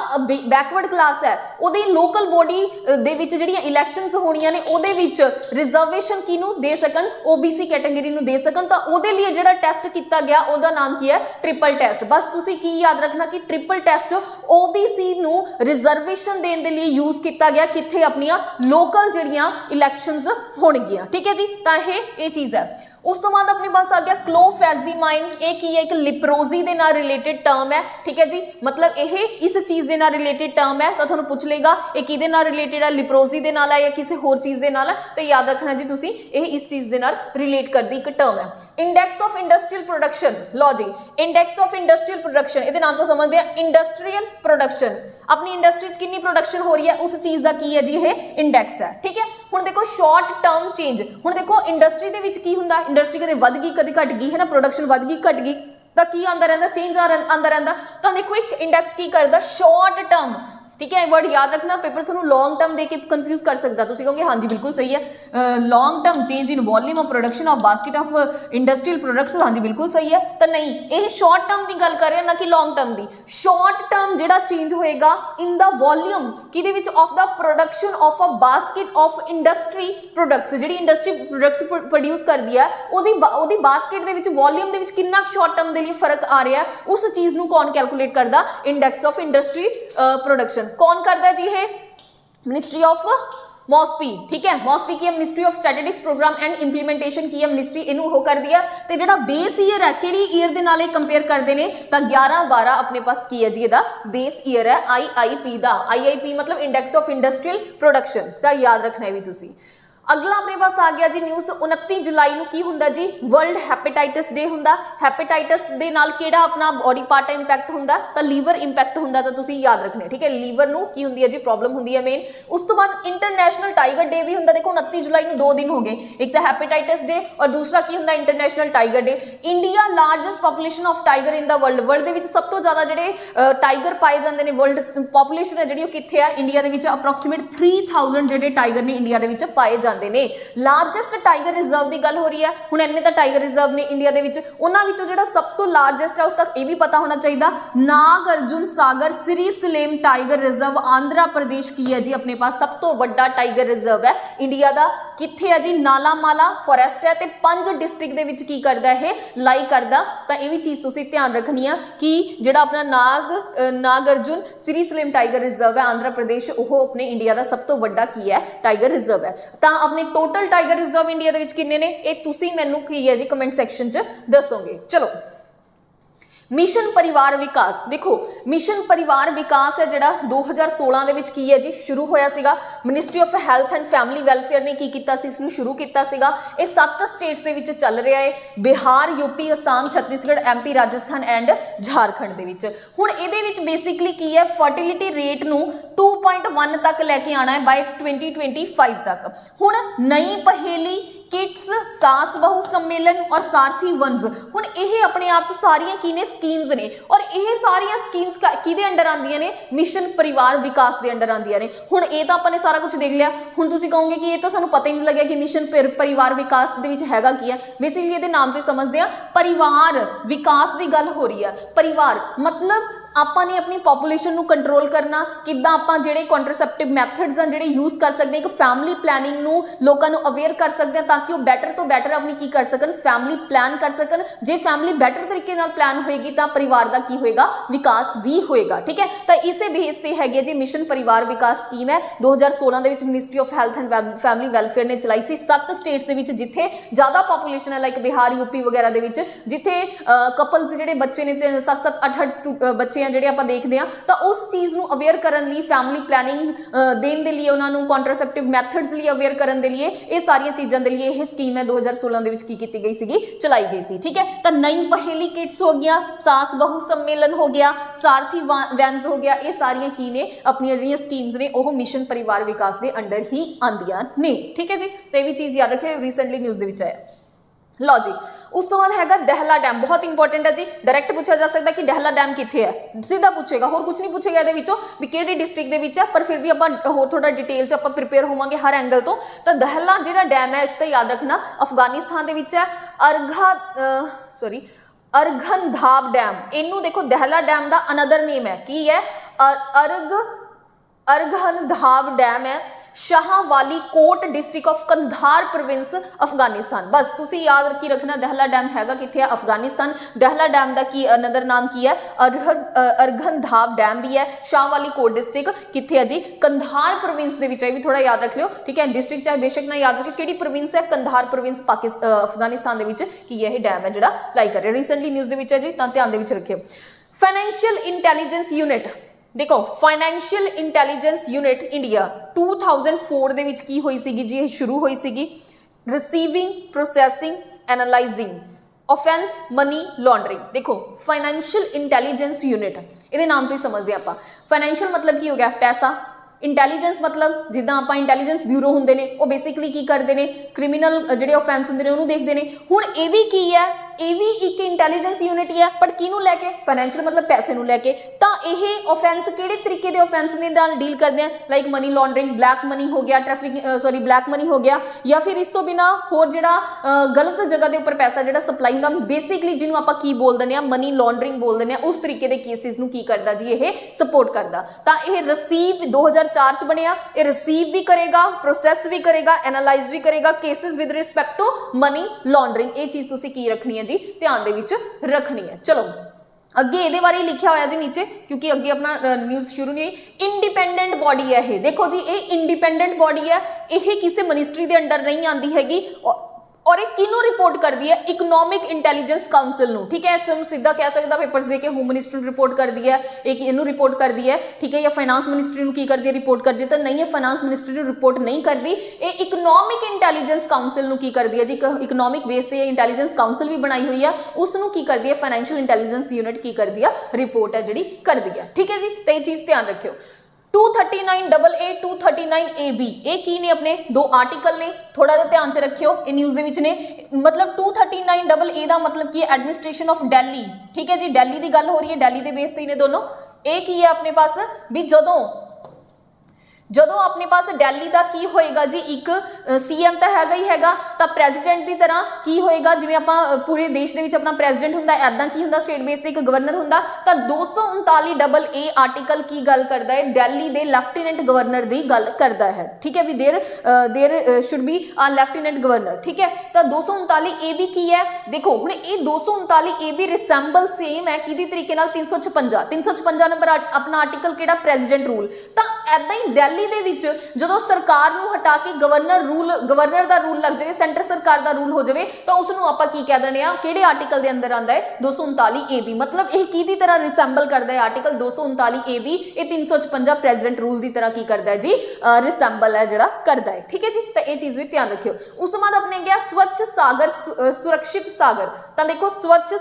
बैकवर्ड क्लास है ਉਹਦੀ लोकल बॉडी ਦੇ ਵਿੱਚ ਜਿਹੜੀਆਂ ਇਲੈਕਸ਼ਨਸ ਹੋਣੀਆਂ ਨੇ ਉਹਦੇ ਵਿੱਚ ਰਿਜ਼ਰਵੇਸ਼ਨ ਕਿਹਨੂੰ ਦੇ ਸਕਣ ओबीसी ਕੈਟਾਗਰੀ ਨੂੰ ਦੇ ਸਕਣ ਤਾਂ ਉਹਦੇ ਲਈ ਜਿਹੜਾ ਟੈਸਟ ਕੀਤਾ ਗਿਆ ਉਹਦਾ ਨਾਮ ਕੀ ਹੈ ट्रिपल टेस्ट। बस ਤੁਸੀਂ ਕੀ ਯਾਦ ਰੱਖਣਾ कि ट्रिपल टेस्ट ओबीसी नु रिजर्वेशन देने के लिए यूज किया गया किथे अपनियां लोकल जड़ियां इलैक्शंस होणगियां ठीक है जी। तो ये चीज़ है। उस तो बाद अपने पास आ गया क्लोफेजिमाइन ये की है एक लिप्रोजी के नाल रिलेटेड टर्म है ठीक है जी। मतलब ये इस चीज़ के नाल रिलेटेड टर्म है तो तुहानू पूछ लेगा ये किहदे नाल रिलेटेड है लिप्रोजी के नाल है या किसी होर चीज़ के नाल है तो याद रखना जी तुसी ये इस चीज़ के नाल रिलेट करती एक टर्म है। इंडैक्स ऑफ इंडस्ट्रीयल प्रोडक्शन लो जी इंडैक्स ऑफ इंडस्ट्रीयल प्रोडक्शन ये नाम तो समझते हैं इंडस्ट्रीयल प्रोडक्शन अपनी इंडस्ट्री कितनी प्रोडक्शन हो रही है उस चीज़ का की है जी ये इंडैक्स है ठीक है। हुण देखो शॉर्ट टर्म चेंज हुण देखो इंडस्ट्री दे विच की हुंदा इंडस्ट्री कदे वध गई कदे घट गई है ना प्रोडक्शन वध गई घट गई तो की आंदा रहिंदा चेंज आंदा रहिंदा तो देखो एक इंडैक्स की करदा शॉर्ट टर्म ठीक है। वर्ड याद रखना पेपर से लॉन्ग टर्म दे के कन्फ्यूज कर सकता तुम कहोगे हाँ जी बिल्कुल सही है long term change in volume of production of basket of industrial products हाँ जी बिल्कुल सही है। तो नहीं ये शॉर्ट टर्म की गल कर रहे हैं ना कि लॉन्ग टर्म की। शॉर्ट टर्म जो चेंज होएगा इन द वॉल्यूम कि of the production of a basket of industry products जी इंडस्ट्री प्रोडक्ट्स प्रोड्यूस कर दी है वो बास्केट के वॉल्यूम के कितना शॉर्ट टर्म के लिए फर्क आ रहा है उस चीज़ को कौन कैलकुलेट करता इंडैक्स ऑफ इंडस्ट्री प्रोडक्शन कौन करता जी है मिनिस्ट्री ऑफ मॉस्पी ठीक है। मॉस्पी की है ministry of statistics programme and implementation की है मिनिस्ट्री इनू हो कर दिया तो जो बेस ईयर है कि ईयर के नाल कंपेयर करते हैं तो 11-12 अपने पास की है जी बेस ईयर है IIP का। IIP मतलब index of industrial production sir याद रखना है भी तुसी। अगला अपने पास आ गया जी न्यूज़ 29 जुलाई को की हुंदा जी वर्ल्ड हैपेटाइटिस डे हुंदा। हैपेटाइटिस दे नाल केड़ा अपना बॉडी पार्ट इंपैक्ट हुंदा तो लीवर इंपैक्ट हुंदा तो तुसी याद रखना ठीक है। लीवर नू की हुंदी है जी प्रॉब्लम हुंदी है मेन। उस तो बाद इंटरनेशनल टाइगर डे भी हुंदा। देखो 29 जुलाई को 2 दिन हो गए एक तो हैपेटाइटिस डे और दूसरा की हुंदा international tiger day. India largest population of tiger in the world world दे विच सब तो ज़्यादा जिहड़े टाइगर पाए जाते हैं वर्ल्ड पॉपुलेशन है जिहड़ी कित्थे है इंडिया दे विच अप्रोक्सीमेट 3000 जिहड़े टाइगर ने इंडिया दे विच पाए जाते ने। लार्जेस्ट टाइगर रिजर्व की गल हो रही है हुण इन्ने तो टाइगर रिजर्व ने इंडिया दे विच उन्हां विचों जिहड़ा सब तो लार्जेस्ट है उस तक ये भी पता होना चाहिए नाग अर्जुन सागर श्री सलेम टाइगर रिजर्व आंध्र प्रदेश की है जी अपने पास सब तो बड़ा टाइगर रिजर्व है इंडिया का कित्थे है जी नालामाला फॉरेस्ट है तो 5 डिस्ट्रिक्ट दे विच की करदा है लाई करदा तो ये भी चीज़ तुसीं ध्यान रखनी है कि जिहड़ा अपना नाग अर्जुन श्री सलेम टाइगर रिजर्व है आंध्र प्रदेश वो अपने इंडिया का सब तो बड़ा की है टाइगर रिजर्व है। तो अपने टोटल टाइगर रिजर्व इंडिया दे विच किन्ने ने ये तुसीं मैनूं की है जी कमेंट सैक्शन च दसोगे। चलो मिशन परिवार विकास देखो मिशन परिवार विकास है जिहड़ा 2016 दे विच की है जी शुरू होया सीगा। Ministry of health and family welfare ने की कीता सी इसनूं शुरू कीता सीगा। ये 7 स्टेट्स दे विच चल रहा है Bihar UP Assam Chhattisgarh MP Rajasthan and Jharkhand दे विच। हुण इहदे विच बेसिकली की है फर्टिलिटी रेट नूं 2.1 तक लैके आना है बाय 2025 तक। हुण नई पहेली किड्स सास बहु सम्मेलन और सारथी वंस हुण ये अपने आप सारियां की ने स्कीम्स ने और ये सारियां स्कीम्स किहदे अंडर आंदियां ने मिशन परिवार विकास के अंडर आंदियां ने। हुण ये तो अपने सारा कुछ देख लिया हुण तुसीं कहोगे कि ये तो सानूं पता ही नहीं लग्या कि मिशन परिवार विकास दे विच हैगा की है। बेसिकली ये नाम तो समझते हैं परिवार विकास की गल हो रही है। परिवार मतलब ਆਪਾਂ ਨੇ ਆਪਣੀ ਪੋਪੂਲੇਸ਼ਨ ਨੂੰ ਕੰਟਰੋਲ ਕਰਨਾ ਕਿੱਦਾਂ, ਆਪਾਂ ਜਿਹੜੇ ਕੰਟਰਸੈਪਟਿਵ ਮੈਥਡਸ ਆ ਜਿਹੜੇ ਯੂਜ਼ ਕਰ ਸਕਦੇ, ਇੱਕ ਫੈਮਿਲੀ ਪਲੈਨਿੰਗ ਨੂੰ ਲੋਕਾਂ ਨੂੰ ਅਵੇਅਰ ਕਰ ਸਕਦੇ ਹਾਂ ਤਾਂ ਕਿ ਉਹ ਬੈਟਰ ਤੋਂ ਬੈਟਰ ਆਪਣੀ ਕੀ ਕਰ ਸਕਣ, ਫੈਮਿਲੀ ਪਲਾਨ ਕਰ ਸਕਣ। ਜੇ ਫੈਮਿਲੀ ਬੈਟਰ ਤਰੀਕੇ ਨਾਲ ਪਲਾਨ ਹੋਏਗੀ ਤਾਂ ਪਰਿਵਾਰ ਦਾ ਕੀ ਹੋਏਗਾ, ਵਿਕਾਸ ਵੀ ਹੋਏਗਾ। ਠੀਕ ਹੈ, ਤਾਂ ਇਸੇ ਬੇਸ ਤੇ ਹੈਗੀ ਜੀ ਮਿਸ਼ਨ ਪਰਿਵਾਰ ਵਿਕਾਸ ਸਕੀਮ ਹੈ 2016 ਦੇ ਵਿੱਚ ministry of health and family welfare ਨੇ ਚਲਾਈ ਸੀ 7 ਸਟੇਟਸ ਦੇ ਵਿੱਚ ਜਿੱਥੇ ਜ਼ਿਆਦਾ ਪੋਪੂਲੇਸ਼ਨ ਹੈ, ਲਾਈਕ ਬਿਹਾਰ, ਯੂਪੀ ਵਗੈਰਾ ਦੇ ਵਿੱਚ, ਜਿੱਥੇ ਕਪਲਸ ਜਿਹੜੇ ਬੱਚੇ ਨੇ ਤੇ 7-7 8-8 ਬੱਚੇ ਆ ਜਿਹੜੇ ਆਪਾਂ ਦੇਖਦੇ ਆ, ਤਾਂ ਉਸ ਚੀਜ਼ ਨੂੰ ਅਵੇਅਰ ਕਰਨ ਲਈ, ਫੈਮਿਲੀ ਪਲੈਨਿੰਗ ਦੇਣ ਦੇ ਲਈ, ਉਹਨਾਂ ਨੂੰ ਕੰਟਰਸੈਪਟਿਵ ਮੈਥਡਸ ਲਈ ਅਵੇਅਰ ਕਰਨ ਦੇ ਲਈ, ਇਹ ਸਾਰੀਆਂ ਚੀਜ਼ਾਂ ਦੇ ਲਈ ਇਹ ਸਕੀਮ ਹੈ 2016 ਦੇ ਵਿੱਚ ਕੀ ਕੀਤੀ ਗਈ ਸੀਗੀ, ਚਲਾਈ ਗਈ ਸੀ। ਠੀਕ ਹੈ, ਤਾਂ ਨਈ ਪਹੇਲੀ ਕਿਟਸ ਹੋ ਗਿਆ, ਸਾਸ ਬਹੂ ਸੰਮੇਲਨ ਹੋ ਗਿਆ, ਸਾਰਥੀ ਵੈਨਸ ਹੋ ਗਿਆ, ਇਹ ਸਾਰੀਆਂ ਕੀ ਨੇ, ਆਪਣੀਆਂ ਜਿਹੜੀਆਂ ਸਕੀਮਸ ਨੇ ਉਹ ਮਿਸ਼ਨ ਪਰਿਵਾਰ ਵਿਕਾਸ ਦੇ ਅੰਡਰ ਹੀ ਆਉਂਦੀਆਂ ਨੇ। ਠੀਕ ਹੈ ਜੀ, ਤੇ ਇਹ ਵੀ ਚੀਜ਼ ਯਾਦ ਰੱਖਿਓ, ਰੀਸੈਂਟਲੀ ਨਿਊਜ਼ ਦੇ ਵਿੱਚ ਆਇਆ। ਲਓ ਜੀ, ਉਸ ਤੋਂ ਬਾਅਦ ਹੈਗਾ ਦਹਿਲਾ ਡੈਮ, ਬਹੁਤ ਇੰਪੋਰਟੈਂਟ ਹੈ ਜੀ, ਡਾਇਰੈਕਟ ਪੁੱਛਿਆ ਜਾ ਸਕਦਾ ਕਿ ਦਹਿਲਾ ਡੈਮ ਕਿੱਥੇ ਹੈ, ਸਿੱਧਾ ਪੁੱਛੇਗਾ, ਹੋਰ ਕੁਝ ਨਹੀਂ ਪੁੱਛੇਗਾ ਇਹਦੇ ਵਿੱਚੋਂ ਵੀ ਕਿਹੜੀ ਡਿਸਟ੍ਰਿਕਟ ਦੇ ਵਿੱਚ ਹੈ, ਪਰ ਫਿਰ ਵੀ ਆਪਾਂ ਹੋਰ ਥੋੜਾ ਡਿਟੇਲ 'ਚ ਆਪਾਂ ਪ੍ਰਿਪੇਅਰ ਹੋਵਾਂਗੇ ਹਰ ਐਂਗਲ ਤੋਂ। ਤਾਂ ਦਹਿਲਾ ਜਿਹੜਾ ਡੈਮ ਹੈ ਇੱਕ ਤਾਂ ਯਾਦ ਰੱਖਣਾ ਅਫਗਾਨਿਸਤਾਨ ਦੇ ਵਿੱਚ ਹੈ। ਅਰਗਨਧਾਬ ਡੈਮ, ਇਹਨੂੰ ਦੇਖੋ ਦਹਿਲਾ ਡੈਮ ਦਾ ਅਨਦਰ ਨੇਮ ਹੈ, ਕੀ ਹੈ, ਅਰਗਨਧਾਬ ਡੈਮ ਹੈ, Shahwali Kot district of Kandahar province Afghanistan. बस तुसी याद की रखना दहला डैम हैगा किथे है, अफगानिस्तान। दहला डैम का की अनदर नाम की है, अरघनधाब डैम भी है, शाहवाली कोट डिस्ट्रिक्ट किथे है जी, कंधार प्रोविंस दे विच है, भी थोड़ा याद रख लियो। ठीक है, डिस्ट्रिक्ट चाहे बेशक ना याद रखियो किहड़ी प्रोविंस है, कंधार प्रोविंस अफगानिस्तान दे विच की यह डैम है जिहड़ा लाई कर रहा, रिसेंटली न्यूज़ दे विच है जी, तां ध्यान दे विच रखियो। फाइनैंशियल इंटैलीजेंस यूनिट देखो, फाइनैंशियल इंटैलीजेंस यूनिट इंडिया 2004 ਦੇ ਵਿੱਚ ਕੀ ਹੋਈ ਸੀਗੀ ਜੀ, ਇਹ ਸ਼ੁਰੂ ਹੋਈ ਸੀਗੀ। Receiving, processing, analysing offence money laundering. देखो, फाइनैंशियल इंटैलीजेंस यूनिट, ਇਹਦੇ ਨਾਮ ਤੋਂ ਹੀ ਸਮਝਦੇ ਆਪਾਂ। फाइनैंशियल मतलब ਕੀ ਹੋ ਗਿਆ, ਪੈਸਾ। इंटैलीजेंस मतलब जिद्दां आपां इंटैलीजेंस ब्यूरो हुंदे ने, वो बेसिकली की करते हैं, क्रिमिनल जिहड़े ऑफेंस हुंदे ने उहनूं देखदे ने। हुण ये भी की है, ये भी एक इंटैलीजेंस यूनिट ही है, पर किनूं लैके, फाइनैंशियल मतलब पैसे नूं लैके। तां ये ऑफेंस किहड़े तरीके दे ऑफेंस ने नाल डील करदे हैं, like money laundering, black money हो गया, ब्लैक मनी हो गया, या फिर इस तो बिना होर जिहड़ा गलत जगह के उपर पैसा जिहड़ा सप्लाई हुंदा, बेसिकली जिन्होंने आपां की बोल दिंदे आ, मनी लॉन्ड्रिंग बोल दिंदे आ, उस तरीके के केसिस नूं की करदा जी, ये सपोर्ट करदा। तां ये रिसीव 2004 च बनिया, ये रिसीव भी करेगा, प्रोसैस भी करेगा, एनालाइज भी करेगा cases with respect to money laundering. ये चीज़ तुसीं की रखनी है जी, ध्यान दे विच रखनी है। चलो अगे ये बारे लिखा होया जी नीचे, क्योंकि अगे अपना न्यूज़ शुरू नहीं हुई। इंडिपेंडेंट बॉडी है ये, देखो जी ये इंडिपेंडेंट बॉडी है, ये किसी मिनिस्ट्री के अंडर नहीं आती हैगी, और ये किनू रिपोर्ट कर दी है, इकनॉमिक इंटैलीजेंस काउंसिल नू। ठीक है, तुम सीधा कह सकता पेपर्स दे के होम मिनिस्ट्री रिपोर्ट कर दी है, एक इनू रिपोर्ट कर दी है। ठीक है, या फाइनांस मिनिस्ट्री की कर दी है, रिपोर्ट कर दी है, तो नहीं है फाइनांस मिनिस्ट्री रिपोर्ट नहीं कर दी, ये इकनॉमिक इंटैलीजेंस काउंसिल नू की कर दी है जी, इकनॉमिक बेस से इंटैलीजेंस काउंसिल भी बनाई हुई है, उसनू की कर दी है, फाइनैंशियल इंटैलीजेंस यूनिट की कर दी है, रिपोर्ट है जी कर दी है। ठीक है जी, तो ये चीज़ ध्यान रखियो। 239AA 239AB ये की ने, अपने दो आर्टिकल ने, थोड़ा जिहा ध्यान से रखियो, ये न्यूज़ दे विच ने। मतलब 239AA का मतलब की एडमिनिस्ट्रेशन ऑफ दिल्ली। ठीक है जी, दिल्ली की गल हो रही है, दिल्ली के बेस ते ने दोनों। ये की है अपने पास भी, ਜਦੋਂ अपने पास दिल्ली का की होएगा जी, एक CM तो हैगा ही हैगा, तो प्रेजिडेंट की तरह की होएगा, जिवें आपां पूरे देश दे विच अपना प्रेजिडेंट हुंदा, ऐदां की हुंदा स्टेट बेस ते एक गवर्नर हुंदा। तो 239AA आर्टिकल की गल करदा है, दिल्ली दे लैफ्टिनेंट गवर्नर की गल करदा है। ठीक है, भी there should be lieutenant governor. ठीक है, तो 239AB की है, देखो हुण ये 239AB रिसैंबल सेम है किहदी तरीके नाल 356 नंबर अपना आर्टिकल किहड़ा, प्रेजिडेंट रूल। तो ऐदां ही दिल्ली दे विच जदों सरकार नूं हटा के गवर्नर दा रूल लग जाए, सेंटर सरकार दा रूल हो जाए, तो उसनूं आपां की कह दिंदे आ, किहड़े आर्टिकल दे अंदर आंदा है, 239AB। मतलब यह किहदी तरह रिसैंबल करदा है आर्टिकल 239AB, ये 356 प्रेजिडेंट रूल की तरह की करदा है जी, रिसैंबल है जिहड़ा करदा है। ठीक है जी, तो ये चीज़ भी ध्यान रखियो। उस बाद अपने गया स्वच्छ सागर, सुरक्षित सागर। तो देखो स्वच्छ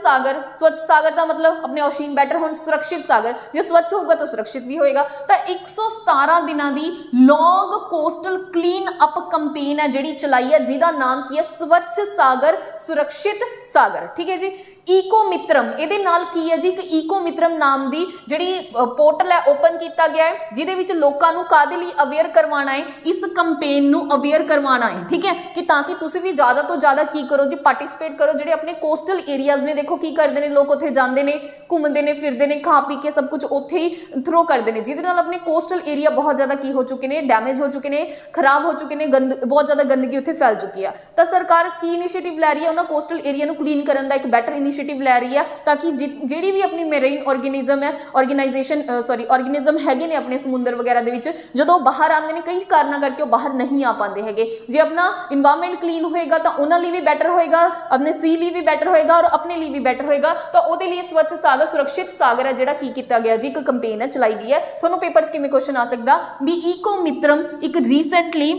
सागर का मतलब अपने ओशीन बैटर हो, सुरक्षित सागर जो स्वच्छ होगा तो सुरक्षित भी होएगा। तो 117 दिनों की long coastal clean up campaign है जिहड़ी चलाई है, जिहदा नाम की है स्वच्छ सागर, सुरक्षित सागर। ठीक है जी, ਈਕੋਮਿੱਤਰਮ ਇਹਦੇ ਨਾਲ ਕੀ ਹੈ ਜੀ, ਇੱਕ ਈਕੋਮਿੱਤਰਮ ਨਾਮ ਦੀ ਜਿਹੜੀ ਪੋਰਟਲ ਹੈ ਓਪਨ ਕੀਤਾ ਗਿਆ ਹੈ, ਜਿਹਦੇ ਵਿੱਚ ਲੋਕਾਂ ਨੂੰ ਕਾਹਦੇ ਲਈ ਅਵੇਅਰ ਕਰਵਾਉਣਾ ਹੈ, ਇਸ ਕੰਪੇਨ ਨੂੰ ਅਵੇਅਰ ਕਰਵਾਉਣਾ ਹੈ। ਠੀਕ ਹੈ ਕਿ ਤਾਂ ਕਿ ਤੁਸੀਂ ਵੀ ਜ਼ਿਆਦਾ ਤੋਂ ਜ਼ਿਆਦਾ ਕੀ ਕਰੋ ਜੀ, ਪਾਰਟਿਸਿਪੇਟ ਕਰੋ। ਜਿਹੜੇ ਆਪਣੇ ਕੋਸਟਲ ਏਰੀਆਜ਼ ਨੇ, ਦੇਖੋ ਕੀ ਕਰਦੇ ਨੇ ਲੋਕ, ਉੱਥੇ ਜਾਂਦੇ ਨੇ, ਘੁੰਮਦੇ ਨੇ, ਫਿਰਦੇ ਨੇ, ਖਾ ਪੀ ਕੇ ਸਭ ਕੁਝ ਉੱਥੇ ਹੀ ਥਰੋ ਕਰਦੇ ਨੇ, ਜਿਹਦੇ ਨਾਲ ਆਪਣੇ ਕੋਸਟਲ ਏਰੀਆ ਬਹੁਤ ਜ਼ਿਆਦਾ ਕੀ ਹੋ ਚੁੱਕੇ ਨੇ, ਡੈਮੇਜ ਹੋ ਚੁੱਕੇ ਨੇ, ਖਰਾਬ ਹੋ ਚੁੱਕੇ ਨੇ, ਬਹੁਤ ਜ਼ਿਆਦਾ ਗੰਦਗੀ ਉੱਥੇ ਫੈਲ ਚੁੱਕੀ ਆ। ਤਾਂ ਸਰਕਾਰ ਕੀ ਇਨੀਸ਼ੀਏਟਿਵ ਲੈ ਰਹੀ ਹੈ, ਉਹਨਾਂ ਕੋਸਟਲ ਏਰੀਆ ਨੂੰ ਕਲੀਨ ਕਰਨ ਦਾ ਇੱਕ ਬੈਟਰ ਇਨੀਸ਼ੀਏਟਿਵ ਲੈ ਰਹੀ ਹੈ, ਤਾਂ ਕਿ ਜਿਹੜੀ ਵੀ ਆਪਣੀ ਮੈਰੀਨ ਆਰਗੇਨਿਜ਼ਮ ਹੈ, ਆਰਗੇਨਿਜ਼ਮ ਹੈਗੇ ਨੇ ਆਪਣੇ ਸਮੁੰਦਰ ਵਗੈਰਾ ਦੇ ਵਿੱਚ, ਜਦੋਂ ਬਾਹਰ ਆਉਂਦੇ ਨੇ ਕਈ ਕਾਰਨਾਂ ਕਰਕੇ ਉਹ ਬਾਹਰ ਨਹੀਂ ਆ ਪਾਉਂਦੇ ਹੈਗੇ। ਜੇ ਆਪਣਾ ਇਨਵਾਇਰਨਮੈਂਟ ਕਲੀਨ ਹੋਏਗਾ ਤਾਂ ਉਹਨਾਂ ਲਈ ਵੀ ਬੈਟਰ ਹੋਏਗਾ, ਆਪਣੇ ਸੀ ਲਈ ਵੀ ਬੈਟਰ ਹੋਏਗਾ ਔਰ ਆਪਣੇ ਲਈ ਵੀ ਬੈਟਰ ਹੋਏਗਾ। ਤਾਂ ਉਹਦੇ ਲਈ ਸਵੱਛ ਸਾਗਰ, ਸੁਰੱਖਿਅਤ ਸਾਗਰ ਹੈ ਜਿਹੜਾ ਕੀ ਕੀਤਾ ਗਿਆ ਜੀ, ਇੱਕ ਕੰਪੇਨ ਹੈ ਚਲਾਈ ਗਈ ਹੈ। ਤੁਹਾਨੂੰ ਪੇਪਰ 'ਚ ਕਿਵੇਂ ਕੁਐਸਚਨ ਆ ਸਕਦਾ ਵੀ ਈਕੋਮਿੱਤਰਮ ਇੱਕ ਰੀਸੈਂਟਲੀ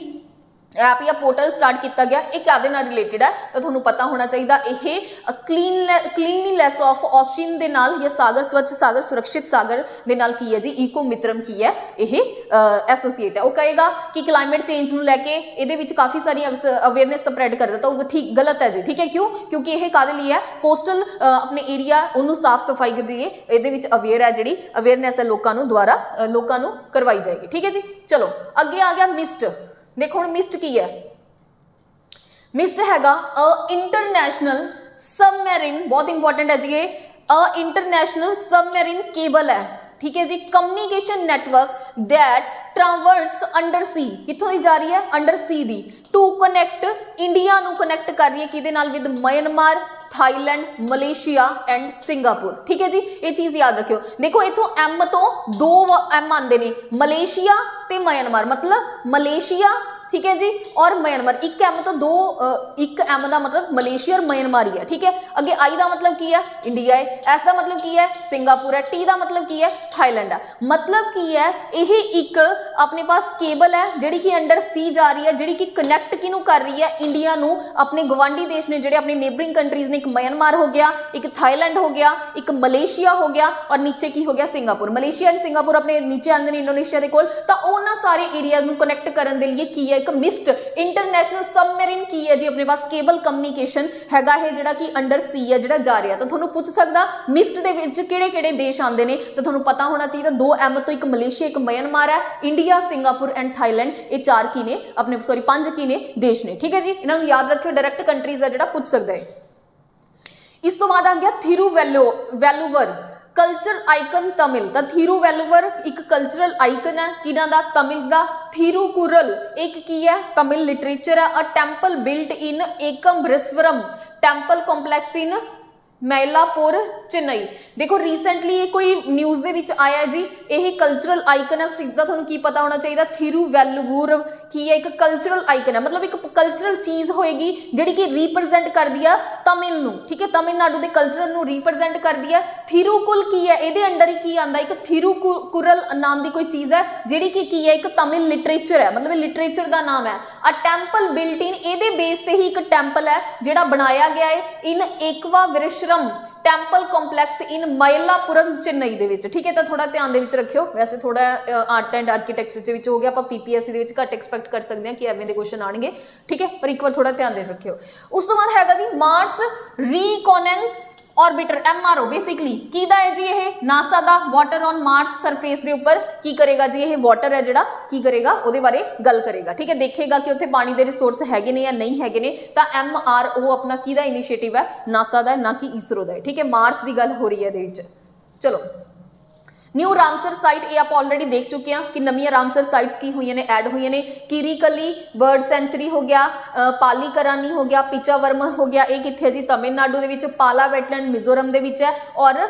ਐਪ ਜਾਂ ਪੋਰਟਲ ਸਟਾਰਟ ਕੀਤਾ ਗਿਆ, ਇਹ ਕਾਹਦੇ ਨਾਲ ਰਿਲੇਟਡ ਹੈ, ਤਾਂ ਤੁਹਾਨੂੰ ਪਤਾ ਹੋਣਾ ਚਾਹੀਦਾ। ਇਹ ਕਲੀਨਲੀਨੈਸ ਆਫ ਓਸ਼ਨ ਦੇ ਨਾਲ ਜਾਂ ਸਾਗਰ, ਸਵੱਛ ਸਾਗਰ, ਸੁਰੱਖਿਅਤ ਸਾਗਰ ਦੇ ਨਾਲ ਕੀ ਹੈ ਜੀ, ਈਕੋਮਿੱਤਰਮ ਕੀ ਹੈ, ਇਹ ਐਸੋਸੀਏਟ ਹੈ। ਉਹ ਕਹੇਗਾ ਕਿ ਕਲਾਈਮੇਟ ਚੇਂਜ ਨੂੰ ਲੈ ਕੇ ਇਹਦੇ ਵਿੱਚ ਕਾਫੀ ਸਾਰੀਆਂ ਅਵੇਅਰਨੈਸ ਸਪਰੈਡ ਕਰਦਾ, ਤਾਂ ਉਹ ਠੀਕ ਗਲਤ ਹੈ ਜੀ। ਠੀਕ ਹੈ, ਕਿਉਂ? ਕਿਉਂਕਿ ਇਹ ਕਾਹਦੇ ਲਈ ਹੈ, ਕੋਸਟਲ ਆਪਣੇ ਏਰੀਆ ਉਹਨੂੰ ਸਾਫ਼ ਸਫਾਈ ਦੇ ਇਹਦੇ ਵਿੱਚ ਅਵੇਅਰ ਹੈ, ਜਿਹੜੀ ਅਵੇਅਰਨੈਸ ਹੈ ਲੋਕਾਂ ਨੂੰ ਦੁਆਰਾ ਲੋਕਾਂ ਨੂੰ ਕਰਵਾਈ ਜਾਏਗੀ। ਠੀਕ ਹੈ ਜੀ, ਚਲੋ ਅੱਗੇ ਆ ਗਿਆ ਮਿਸਟ। ਦੇਖੋ ਹੁਣ ਮਿਸਟ ਕੀ ਹੈ, ਮਿਸਟ ਹੈਗਾ ਇੰਟਰਨੈਸ਼ਨਲ सबमरीन, बहुत इंपॉर्टेंट है जी ये, इंटरनेशनल सबमरीन केबल है। ठीक है जी, communication network that traverse under sea, कितों दी जा रही है, अंडर सी दी, टू कनैक्ट इंडिया नू कनैक्ट कर रही है किदे नाल, with Myanmar, Thailand, Malaysia and Singapore. ठीक है जी, ये चीज़ याद रखियो। देखो इथों एम तो दो एम आते ने, मलेशिया ते म्यांमार, मतलब मलेशिया, ठीक है जी, और म्यांमार। एक एम तो दो, एक एम का मतलब मलेशिया और म्यांमार ही है। ठीक है, अगे आई का मतलब की है, इंडिया है, एस का मतलब की है, सिंगापुर है, टी का मतलब की है, थाईलैंड है। मतलब की है, यह एक अपने पास केबल है जिहड़ी कि अंडर सी जा रही है, जिहड़ी कि कनैक्ट किनू कर रही है, इंडिया नू अपने गवांढी देश ने जिहड़े अपने नेबरिंग कंट्रीज ने, एक म्यांमार हो गया, एक थाईलैंड हो गया, एक मलेशिया हो गया, और नीचे की हो गया सिंगापुर। मलेशिया एंड सिंगापुर अपने नीचे आते हैं इंडोनेशिया के कोल, तो उन्होंने सारे एरिया नू कनैक्ट करने के लिए की है एक मिस्ट इंटरनेशनल सबमरीन की है जी, अपने पास केबल कम्युनिकेशन हैगा है जिहड़ा कि अंडर सी है जिहड़ा जा रहा। तो तुहानू पूछ सकदा मिस्ट दे विच किहड़े-किहड़े देश आंदे ने, तो तुहानू पता होना चाहिए, दो एम तो एक मलेशिया, एक म्यांमार है, इंडिया, सिंगापुर एंड थाईलैंड, ये चार की ने अपने, सॉरी 5 की ने देश ने। ठीक है जी, इन्हां नू याद रखियो, डायरैक्ट कंट्रीज है जिहड़ा पूछ सकदा है। इस तो बाद आ गया थिरुवैल्लुवर, कल्चर आइकन तमिल। तो थिरुवैल्लुवर एक कल्चरल आइकन है किना दा, तमिल दा। थिरुकुरल एक की है, तमिल लिटरेचर है। A temple built in Ekambareswaram temple complex in Mylapore, Chennai. देखो रिसेंटली ये कोई न्यूज़ दे विच आया जी, यह कल्चरल आइकन है, सीधा तुहानू की पता होना चाहिए। थिरुवैल्लुवर की है, एक कल्चरल आइकन है, मतलब एक कल्चरल चीज़ होएगी जिहड़ी कि रिप्रजेंट कर दिया तमिल नू। ठीक है, तमिलनाडु के कल्चर नू रिप्रजेंट कर दिया। थिरुकुल की है, ये अंडर ही की आंदा, एक थिरुकुरल नाम की कोई चीज़ है जिहड़ी कि की है, एक तमिल लिटरेचर है, मतलब लिटरेचर का नाम है। अ टैंपल बिल्ट इन, ये बेस से ही एक टैंपल है जिहड़ा बनाया गया है इन एकवाविरश्रम टैंपल कॉम्प्लैक्स इन मैलापुरम, चेन्नई दे विच। ठीक है, तो थोड़ा ध्यान दे विच रखियो। वैसे थोड़ा आर्ट एंड आर्कीटैक्चर दे विच हो गया, आप पीपीएससी दे विच घट एक्सपैक्ट कर सकते हैं कि एवें दे क्वेश्चन आएंगे। ठीक है, पर एक बार थोड़ा ध्यान दे रखियो। उस तो बाद हैगा जी मार्स रिकॉनेंस ऑर्बिटर, MRO बेसिकली किदा है जी, ये नासा दा। वाटर ऑन मार्स सरफेस के उपर की करेगा जी, ये वाटर है जिहड़ा की करेगा, उहदे बारे गल करेगा। ठीक है, देखेगा कि उत्थे पानी के रिसोर्स हैगे ने या नहीं हैगे ने। तो MRO अपना किदा इनिशिएटिव है, नासा दा, ना कि इसरो दा। ठीक है, मार्स की गल हो रही है इहदे विच। चलो न्यू रामसर साइट, ये आप ऑलरेडी देख चुके हैं कि नवीं रामसर साइट्स की हुई ने, ऐड हुई ने। किरीकली बर्ड सेंचुरी हो गया, पालीकरानी हो गया, पिचावर्म हो गया, ये कित्थे जी, तमिलनाडु दे विच। पाला वेटलैंड मिजोरम दे विच है, और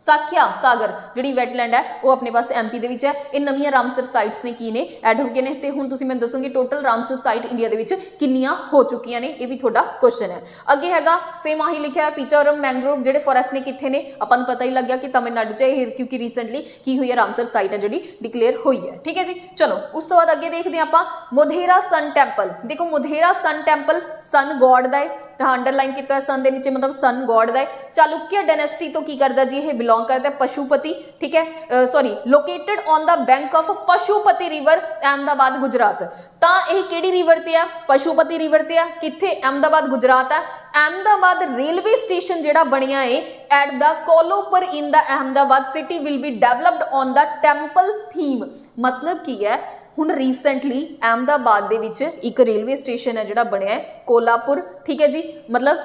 साख्या सागर जिहड़ी वैटलैंड है वो अपने पास MP दे विच है। ये नवीं रामसर साइट्स ने की ने, ऐड हो गए ने। तो हुण तुसीं मैं दसोगे टोटल रामसर साइट इंडिया दे विच कितनियां हो चुकियां ने, ये भी थोड़ा क्वेश्चन है। अगे हैगा सेम आही लिखा है, पिचावरम मैंग्रोव जिहड़े फॉरेस्ट ने कित्थे ने, आपां नूं पता ही लग गया कि तमिलनाडु च है, क्योंकि रिसेंटली की हुई है रामसर साइट है जिहड़ी डिक्लेयर हुई है। ठीक है जी, चलो उस तो बाद अगे देखते हैं आपां मोधेरा सन टैंपल। देखो मोधेरा सन टैंपल सन गॉड दा है, ਤਾਂ ਅੰਡਰਲਾइन ਕੀਤਾ ਹੋਇਆ सन ਦੇ नीचे मतलब सन गॉड ਦਾ है। चालुक्य डायनेस्टी तो की करता जी ये बिलोंग करता है पशुपति, ठीक है, sorry located on the bank of Pashupati river Ahmedabad Gujarat. ਤਾਂ ਇਹ ਕਿਹੜੀ ਰਿਵਰ ਤੇ ਆ? ਪਸ਼ੂਪਤੀ ਰਿਵਰ ਤੇ ਆ। ਕਿੱਥੇ? ਅਹਿਮਦਾਬਾਦ ਗੁਜਰਾਤ ਆ। ਅਹਿਮਦਾਬਾਦ ਰੇਲਵੇ ਸਟੇਸ਼ਨ ਜਿਹੜਾ ਬਣਿਆ ਹੈ at the Kalupur in the Ahmedabad city will be developed on the temple theme. मतलब की है ਹੁਣ ਰੀਸੈਂਟਲੀ ਅਹਿਮਦਾਬਾਦ ਦੇ ਵਿੱਚ ਇੱਕ ਰੇਲਵੇ ਸਟੇਸ਼ਨ ਹੈ ਜਿਹੜਾ ਬਣਿਆ ਹੈ ਕੋਲਾਪੁਰ, ਠੀਕ ਹੈ ਜੀ, ਮਤਲਬ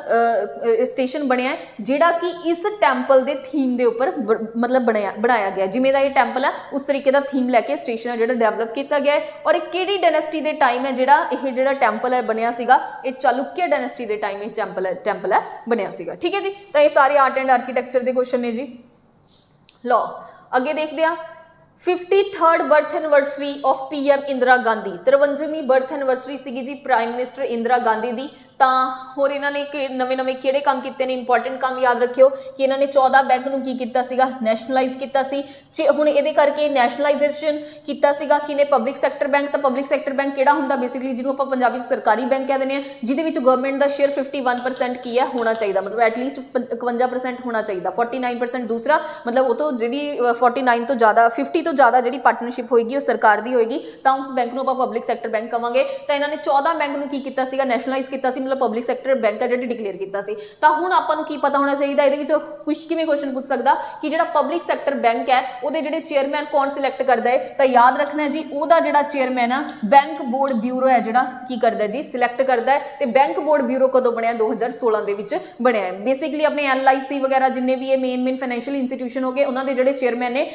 ਸਟੇਸ਼ਨ ਬਣਿਆ ਹੈ ਜਿਹੜਾ ਕਿ ਇਸ ਟੈਂਪਲ ਦੇ ਥੀਮ ਦੇ ਉੱਪਰ ਮਤਲਬ ਬਣਾਇਆ ਗਿਆ। ਜਿਵੇਂ ਦਾ ਇਹ ਟੈਂਪਲ ਹੈ ਉਸ ਤਰੀਕੇ ਦਾ ਥੀਮ ਲੈ ਕੇ ਸਟੇਸ਼ਨ ਹੈ ਜਿਹੜਾ ਡਿਵੈਲਪ ਕੀਤਾ ਗਿਆ ਹੈ। ਔਰ ਇਹ ਕਿਹੜੀ ਡਾਇਨੈਸਟੀ ਦੇ ਟਾਈਮ ਹੈ ਜਿਹੜਾ ਟੈਂਪਲ ਹੈ ਬਣਿਆ ਸੀਗਾ? ਇਹ ਚਾਲੁਕਿਆ ਡਾਇਨੈਸਟੀ ਦੇ ਟਾਈਮ ਇਹ ਟੈਂਪਲ ਹੈ ਬਣਿਆ ਸੀਗਾ, ਠੀਕ ਹੈ ਜੀ। ਤਾਂ ਇਹ ਸਾਰੇ ਆਰਟ ਐਂਡ ਆਰਕੀਟੈਕਚਰ ਦੇ ਕੁਐਸਚਨ ਨੇ ਜੀ। ਲਓ ਅੱਗੇ ਦੇਖਦੇ ਹਾਂ 53rd birth anniversary of PM Indira Gandhi. 53ਵੀਂ बर्थ एनिवर्सरी ਸੀਗੀ ਜੀ ਪ੍ਰਾਈਮ ਮਿਨਿਸਟਰ ਇੰਦਰਾ ਗਾਂਧੀ ਦੀ। ਤਾਂ ਹੋਰ ਇਹਨਾਂ ਨੇ ਨਵੇਂ ਕਿਹੜੇ ਕੰਮ ਕੀਤੇ ਨੇ? ਇੰਪੋਰਟੈਂਟ ਕੰਮ ਯਾਦ ਰੱਖਿਓ ਕਿ ਇਹਨਾਂ ਨੇ 14 ਬੈਂਕ ਨੂੰ ਕੀ ਕੀਤਾ ਸੀਗਾ? ਨੈਸ਼ਨਲਾਈਜ਼ ਕੀਤਾ ਸੀ। ਹੁਣ ਇਹਦੇ ਕਰਕੇ ਨੈਸ਼ਨਲਾਈਜੇਸ਼ਨ ਕੀਤਾ ਸੀਗਾ ਕਿਨੇ? Public sector bank. ਤਾਂ ਪਬਲਿਕ ਸੈਕਟਰ ਬੈਂਕ ਕਿਹੜਾ ਹੁੰਦਾ? ਬੇਸਿਕਲੀ ਜਿਹਨੂੰ ਆਪਾਂ ਪੰਜਾਬੀ 'ਚ ਸਰਕਾਰੀ ਬੈਂਕ ਕਹਿ ਦਿੰਦੇ ਹਾਂ, ਜਿਹਦੇ ਵਿੱਚ ਗਵਰਨਮੈਂਟ ਦਾ ਸ਼ੇਅਰ 51% ਕੀ ਹੈ ਹੋਣਾ ਚਾਹੀਦਾ, ਮਤਲਬ ਐਟਲੀਸਟ 51% ਹੋਣਾ ਚਾਹੀਦਾ। 49% ਦੂਸਰਾ, ਮਤਲਬ ਉਹ ਤੋਂ ਜਿਹੜੀ 49 ਤੋਂ ਜ਼ਿਆਦਾ 50 ਤੋਂ ਜ਼ਿਆਦਾ ਜਿਹੜੀ ਪਾਰਟਨਰਸ਼ਿਪ ਹੋਏਗੀ ਉਹ ਸਰਕਾਰ ਦੀ ਹੋਏਗੀ, ਤਾਂ ਉਸ ਬੈਂਕ ਨੂੰ ਆਪਾਂ ਪਬਲਿਕ ਸੈਕਟਰ ਬੈਂਕ ਕਵਾਂਗੇ। ਤਾਂ ਇਹਨਾਂ ਨੇ 14 ਬੈਂਕ ਨੂੰ ਕੀ ਕੀਤਾ ਸੀਗਾ? ਨੈਸ਼ਨਲਾਈਜ਼ ਕੀਤਾ ਸੀ, ਮਤਲਬ ਪਬਲਿਕ ਸੈਕਟਰ ਬੈਂਕ ਹੈ ਜਿਹੜੀ ਡਿਕਲੇਅਰ ਕੀਤਾ ਸੀ। ਤਾਂ ਹੁਣ ਆਪਾਂ ਨੂੰ ਕੀ ਪਤਾ ਹੋਣਾ ਚਾਹੀਦਾ ਇਹਦੇ ਵਿੱਚ? ਕਿਵੇਂ ਕੁਐਸਚਨ ਪੁੱਛ ਸਕਦਾ ਕਿ ਜਿਹੜਾ ਪਬਲਿਕ ਸੈਕਟਰ ਬੈਂਕ ਹੈ ਉਹਦੇ ਜਿਹੜੇ ਚੇਅਰਮੈਨ ਕੌਣ ਸਿਲੈਕਟ ਕਰਦਾ ਹੈ? ਤਾਂ ਯਾਦ ਰੱਖਣਾ ਹੈ ਜੀ ਉਹਦਾ ਜਿਹੜਾ ਚੇਅਰਮੈਨ ਆ ਬੈਂਕ ਬੋਰਡ ਬਿਊਰੋ ਹੈ ਜਿਹੜਾ ਕੀ ਕਰਦਾ ਜੀ? ਸਿਲੈਕਟ ਕਰਦਾ ਹੈ। ਤੇ ਬੈਂਕ ਬੋਰਡ ਬਿਊਰੋ ਕਦੋਂ ਬਣਿਆ? 2016 ਦੇ ਵਿੱਚ ਬਣਿਆ ਹੈ। ਬੇਸਿਕਲੀ ਆਪਣੇ LIC ਵਗੈਰਾ ਜਿੰਨੇ ਵੀ ਇਹ ਮੇਨ ਫਾਈਨੈਂਸ਼ੀਅਲ ਇੰਸਟੀਟਿਊਸ਼ਨ ਹੋ ਗਏ ਉਹਨਾਂ ਦੇ ਜਿਹੜੇ ਚੇਅਰਮੈਨ ਨੇ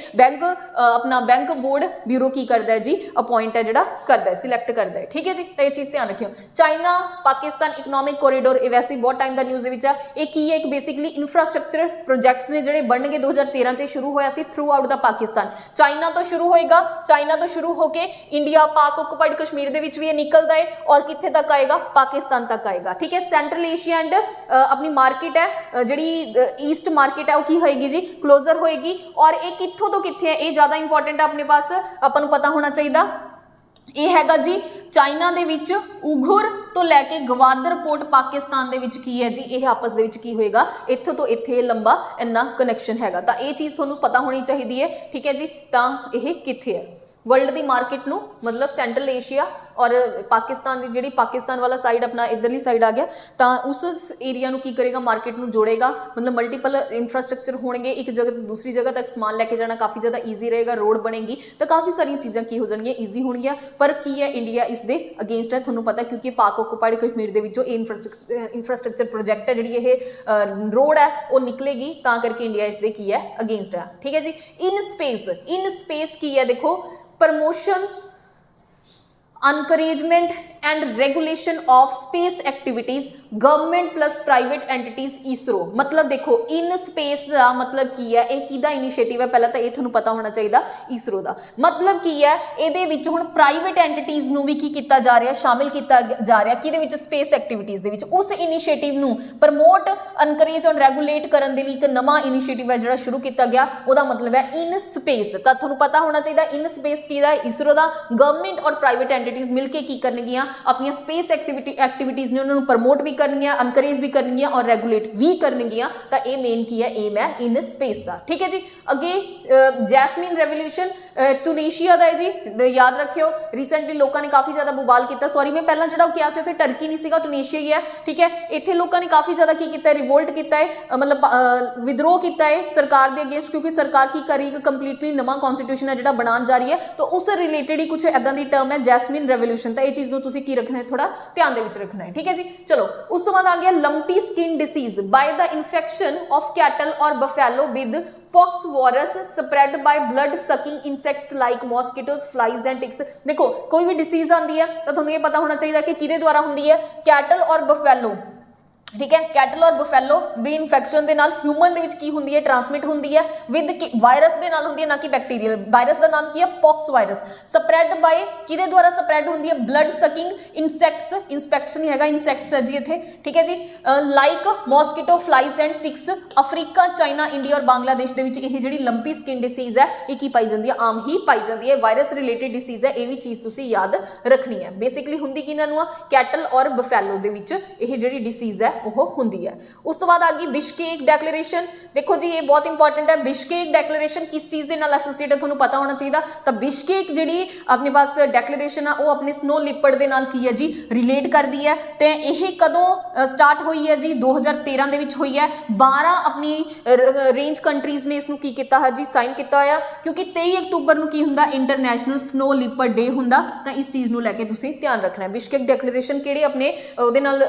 ਆਪਣਾ ਬੈਂਕ ਬੋਰਡ ਬਿਊਰੋ ਕੀ ਕਰਦਾ ਹੈ ਜੀ? ਅਪਾਇੰਟ ਹੈ ਜਿਹੜਾ ਕਰਦਾ ਹੈ, ਸਿਲੈਕਟ ਕਰਦਾ ਹੈ, ਠੀਕ ਹੈ ਜੀ। ਤਾਂ ਇਹ ਚੀਜ਼ ਧਿਆਨ ਰੱਖਿਓ। ਚਾਈਨਾ ਪਾਕਿਸਤਾਨ ਇਕਨੋਮਿਕ ਕੋਰੀਡੋਰ ਇਹ ਵੈਸੇ ਬਹੁਤ ਟਾਈਮ ਦਾ ਨਿਊਜ਼ ਦੇ ਵਿੱਚ ਆ। ਇਹ ਕੀ ਹੈ? ਇੱਕ ਬੇਸਿਕਲੀ ਇਨਫਰਾਸਟ੍ਰਕਚਰ ਪ੍ਰੋਜੈਕਟਸ ਨੇ ਜਿਹੜੇ ਬਣਨਗੇ 2013 'ਚ ਸ਼ੁਰੂ ਹੋਇਆ ਸੀ ਥਰੂ ਆਊਟ ਦਾ ਪਾਕਿਸਤਾਨ। ਚਾਈਨਾ ਤੋਂ ਸ਼ੁਰੂ ਹੋਏਗਾ, ਚਾਈਨਾ ਤੋਂ ਸ਼ੁਰੂ ਹੋ ਕੇ ਇੰਡੀਆ ਪਾਕ ਓਕੂਪਾਈਡ ਕਸ਼ਮੀਰ ਦੇ ਵਿੱਚ ਵੀ ਇਹ ਨਿਕਲਦਾ ਹੈ ਔਰ ਕਿੱਥੇ ਤੱਕ ਆਏਗਾ? ਪਾਕਿਸਤਾਨ ਤੱਕ ਆਏਗਾ, ਠੀਕ ਹੈ। ਸੈਂਟਰਲ ਏਸ਼ੀਆ ਐਂਡ ਆਪਣੀ ਮਾਰਕੀਟ ਹੈ ਜਿਹੜੀ ਈਸਟ ਮਾਰਕੀਟ ਹੈ ਉਹ ਕੀ ਹੋਏਗੀ ਜੀ? ਕਲੋਜ਼ਰ ਹੋਏਗੀ। ਔਰ ਇਹ ਕਿੱਥੋਂ ਤੋਂ ਕਿੱਥੇ ਹੈ ਇਹ ਜ਼ਿਆਦਾ ਇੰਪੋਰਟੈਂਟ ਹੈ ਆਪਣੇ ਪਾਸ, ਆਪਾਂ ਨੂੰ ਪਤਾ ਹੋਣਾ ਚਾਹੀਦਾ। ਇਹ ਹੈਗਾ ਜੀ ਚਾਈਨਾ ਦੇ ਵਿੱਚ ਉਗੁਰ ਤੋਂ ਲੈ ਕੇ ਗਵਾਦਰ ਪੋਰਟ ਪਾਕਿਸਤਾਨ ਦੇ ਵਿੱਚ ਕੀ ਹੈ ਜੀ? ਇਹ ਆਪਸ ਦੇ ਵਿੱਚ ਕੀ ਹੋਏਗਾ? ਇੱਥੋਂ ਤੋਂ ਇੱਥੇ ਲੰਬਾ ਇੰਨਾ ਕਨੈਕਸ਼ਨ ਹੈਗਾ। ਤਾਂ ਇਹ ਚੀਜ਼ ਤੁਹਾਨੂੰ ਪਤਾ ਹੋਣੀ ਚਾਹੀਦੀ ਹੈ, ਠੀਕ ਹੈ ਜੀ। ਤਾਂ ਇਹ ਕਿੱਥੇ ਹੈ? ਵਰਲਡ ਦੀ ਮਾਰਕੀਟ ਨੂੰ ਮਤਲਬ ਸੈਂਟਰਲ ਏਸ਼ੀਆ ਔਰ ਪਾਕਿਸਤਾਨ ਦੀ ਜਿਹੜੀ ਪਾਕਿਸਤਾਨ ਵਾਲਾ ਸਾਈਡ ਆਪਣਾ ਇੱਧਰਲੀ ਸਾਈਡ ਆ ਗਿਆ ਤਾਂ ਉਸ ਏਰੀਆ ਨੂੰ ਕੀ ਕਰੇਗਾ? ਮਾਰਕੀਟ ਨੂੰ ਜੋੜੇਗਾ। ਮਤਲਬ ਮਲਟੀਪਲ ਇਨਫਰਾਸਟ੍ਰਕਚਰ ਹੋਣਗੇ, ਇੱਕ ਜਗ੍ਹਾ ਤੋਂ ਦੂਸਰੀ ਜਗ੍ਹਾ ਤੱਕ ਸਮਾਨ ਲੈ ਕੇ ਜਾਣਾ ਕਾਫੀ ਜ਼ਿਆਦਾ ਈਜ਼ੀ ਰਹੇਗਾ। ਰੋਡ ਬਣੇਗੀ ਤਾਂ ਕਾਫੀ ਸਾਰੀਆਂ ਚੀਜ਼ਾਂ ਕੀ ਹੋ ਜਾਣਗੀਆਂ? ਈਜ਼ੀ ਹੋਣਗੀਆਂ। ਪਰ ਕੀ ਹੈ? ਇੰਡੀਆ ਇਸ ਦੇ ਅਗੇਂਸਟ ਹੈ, ਤੁਹਾਨੂੰ ਪਤਾ, ਕਿਉਂਕਿ ਪਾਕ ਓਕੂਪਾਈਡ ਕਸ਼ਮੀਰ ਦੇ ਵਿੱਚੋਂ ਇਹ ਇਨਫਰਾਸਟ੍ਰਕਚਰ ਪ੍ਰੋਜੈਕਟ ਹੈ ਜਿਹੜੀ ਇਹ ਰੋਡ ਹੈ ਉਹ ਨਿਕਲੇਗੀ, ਤਾਂ ਕਰਕੇ ਇੰਡੀਆ ਇਸ ਦੇ ਕੀ ਹੈ? ਅਗੇਂਸਟ ਹੈ, ਠੀਕ ਹੈ ਜੀ। ਇਨ ਸਪੇਸ ਕੀ ਹੈ? ਦੇਖੋ promotion encouragement and regulation of space activities government plus private entities ISRO। मतलब देखो इन स्पेस का मतलब की है? ਇਹ ਕਿਹਦਾ ਇਨੀਸ਼ੀਏਟਿਵ ਹੈ? ਪਹਿਲਾਂ ਤਾਂ ਇਹ ਤੁਹਾਨੂੰ ਪਤਾ ਹੋਣਾ ਚਾਹੀਦਾ ISRO ਦਾ। मतलब ਕੀ ਹੈ? ਇਹਦੇ ਵਿੱਚ ਹੁਣ ਪ੍ਰਾਈਵੇਟ ਐਂਟੀਟੀਜ਼ ਨੂੰ ਵੀ ਕੀ ਕੀਤਾ ਜਾ ਰਿਹਾ? ਸ਼ਾਮਿਲ ਕੀਤਾ ਜਾ ਰਿਹਾ ਕਿਹਦੇ ਵਿੱਚ? ਸਪੇਸ ਐਕਟੀਵਿਟੀਜ਼ ਦੇ ਵਿੱਚ। ਉਸ ਇਨੀਸ਼ੀਏਟਿਵ ਨੂੰ ਪ੍ਰਮੋਟ ਐਨਕਰੇਜ ਔਰ ਰੈਗੂਲੇਟ ਕਰਨ ਦੇ ਲਈ ਇੱਕ ਨਵਾਂ ਇਨੀਸ਼ੀਏਟਿਵ ਹੈ ਜਿਹੜਾ ਸ਼ੁਰੂ ਕੀਤਾ ਗਿਆ, ਉਹਦਾ ਮਤਲਬ ਹੈ ਇਨ ਸਪੇਸ। ਤਾਂ ਤੁਹਾਨੂੰ ਪਤਾ ਹੋਣਾ ਚਾਹੀਦਾ ਇਨ ਸਪੇਸ ਕਿਹਦਾ ਹੈ? ISRO ਦਾ। ਗਵਰਨਮੈਂਟ ਔਰ ਪ੍ਰਾਈਵੇਟ ਐਂਟੀਟੀਜ਼ ਮਿਲ ਕੇ ਕੀ ਕਰਨਗੀਆਂ? ਆਪਣੀਆਂ ਸਪੇਸ ਐਕਟੀਵਿਟੀਜ਼ ਨੇ ਉਹਨਾਂ ਨੂੰ ਪ੍ਰਮੋਟ ਵੀ ਕਰਨਗੀਆਂ, ਐਨਕਰੇਜ ਵੀ ਕਰਨਗੀਆਂ ਔਰ ਰੈਗੂਲੇਟ ਵੀ ਕਰਨਗੀਆਂ। ਤਾਂ ਇਹ ਮੇਨ ਕੀ ਹੈ? ਏਮ ਹੈ ਇਨ ਸਪੇਸ ਦਾ, ਠੀਕ ਹੈ ਜੀ। ਅੱਗੇ ਜੈਸਮੀਨ ਰੈਵੋਲੂਸ਼ਨ ਟੂਨੀਸ਼ੀਆ ਦਾ ਹੈ ਜੀ, ਯਾਦ ਰੱਖਿਓ। ਰੀਸੈਂਟਲੀ ਲੋਕਾਂ ਨੇ ਕਾਫੀ ਜ਼ਿਆਦਾ ਬੁਬਾਲ ਕੀਤਾ। ਸੌਰੀ ਮੈਂ ਪਹਿਲਾਂ ਜਿਹੜਾ ਕਿਹਾ ਸੀ ਉੱਥੇ ਟਰਕੀ ਨਹੀਂ ਸੀਗਾ, ਟੂਨੀਸ਼ੀਆ ਹੀ ਹੈ, ਠੀਕ ਹੈ। ਇੱਥੇ ਲੋਕਾਂ ਨੇ ਕਾਫੀ ਜ਼ਿਆਦਾ ਕੀ ਕੀਤਾ? ਰਿਵੋਲਟ ਕੀਤਾ ਹੈ, ਮਤਲਬ ਵਿਦਰੋਹ ਕੀਤਾ ਹੈ ਸਰਕਾਰ ਦੇ ਅਗੇਂਸਟ, ਕਿਉਂਕਿ ਸਰਕਾਰ ਕੀ ਕਰ ਰਹੀ ਹੈ? ਕੰਪਲੀਟਲੀ ਨਵਾਂ ਕਨਸਟੀਟਿਊਸ਼ਨ ਹੈ ਜਿਹੜਾ ਬਣਾਉਣ ਜਾ ਰਹੀ ਹੈ। ਤਾਂ ਉਸ ਰਿਲੇਟਡ ਹੀ ਕੁਝ ਇੱਦਾਂ ਦੀ ਟਰਮ ਹੈ ਜੈਸਮੀਨ ਰੈਵੋਲੂਸ਼ਨ। ਤਾਂ ਇਹ ਚੀਜ਼ ਨੂੰ ਤੁਸੀਂ ਕੀ ਰੱਖਣਾ ਹੈ? ਥੋੜਾ ਧਿਆਨ ਦੇ ਵਿੱਚ ਰੱਖਣਾ ਹੈ, ਠੀਕ ਹੈ ਜੀ। ਚਲੋ ਉਸ ਤੋਂ ਬਾਅਦ ਆ ਗਿਆ lumpy skin disease by the infection of cattle or buffalo with pox virus spread by blood sucking insects like mosquitoes flies and ticks. देखो कोई भी डिसीज आती है तो तुहानू ये पता होना चाहिए कि किहदे द्वारा हुंदी है? कैटल और बफेलो, ठीक है। कैटल और बफेलो भी इन्फेक्शन के नाल ह्यूमन दे विच की हुंदी है? ट्रांसमिट हुंदी है विद वायरस के नाल हुंदी है, ना कि बैक्टीरियल। वायरस का नाम की है पॉक्स वायरस। स्प्रेड बाय किहदे द्वारा स्प्रेड हुंदी है? ब्लड सकिंग इंसेक्ट्स, इंसेक्ट्स नहीं हैगा, इंसेक्ट्स है जी इत्थे, ठीक है जी। Like mosquito flies and ticks. Africa, China, India और बांग्लादेश दे विच इह जिहड़ी लंपी स्किन डिसीज है ये की पाई जाती है? आम ही पाई जाती है। वायरस रिलेटेड डिसीज है, ये भी चीज़ तुसीं याद रखनी है। बेसिकली हुंदी किहनां नूं आ? कैटल और बफेलो दे विच इह जिहड़ी डिसीज है वो हुंदी है। उस तो बाद आ गई बिश्केक डैक्लेरेशन। देखो जी ये बहुत इंपॉर्टेंट है, बिश्केक डैक्लेरेशन किस चीज़ के नाल एसोसीएट है तुहानूं पता होना चाहिए। तो बिश्केक जिहड़ी अपने पास डैक्लेरेशन है वो अपने स्नो लिपड़ के नाल की है जी रिलेट करती है। तो यह कदों स्टार्ट हुई है जी 2013 दे विच हुई है। 12 अपनी रेंज कंट्रीज़ ने इसनूं की कीता है जी साइन किया होया, क्योंकि 23 अक्तूबर नूं की हुंदा इंटरनैशनल स्नो लिपड़ डे हुंदा। तो इस चीज़ नूं लैके तुसीं ध्यान रखना है। बिश्केक डैक्लेरेशन किहड़े अपने उहदे नाल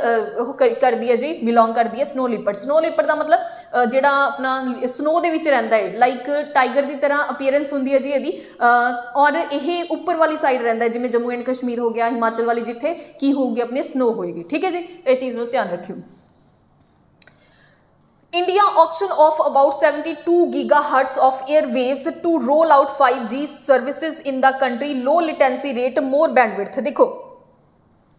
करदी है जी, बिलोंग करदी है स्नो लिपड़। स्नो लिपड़ का मतलब जिहड़ा अपना स्नो दे विच रहिंदा है, लाइक टाइगर की तरह अपीयरेंस हुंदी है जी इहदी, और यह उपर वाली साइड रहिंदा है जिवें जम्मू एंड कश्मीर हो गया, हिमाचल वाली जिथे की होगी अपने स्नो होएगी। ठीक है जी, ये चीज़ नूं ध्यान रखियो। India auction of about 72 gigahertz of airwaves to roll out 5G services in the country, low latency rate, more bandwidth। देखो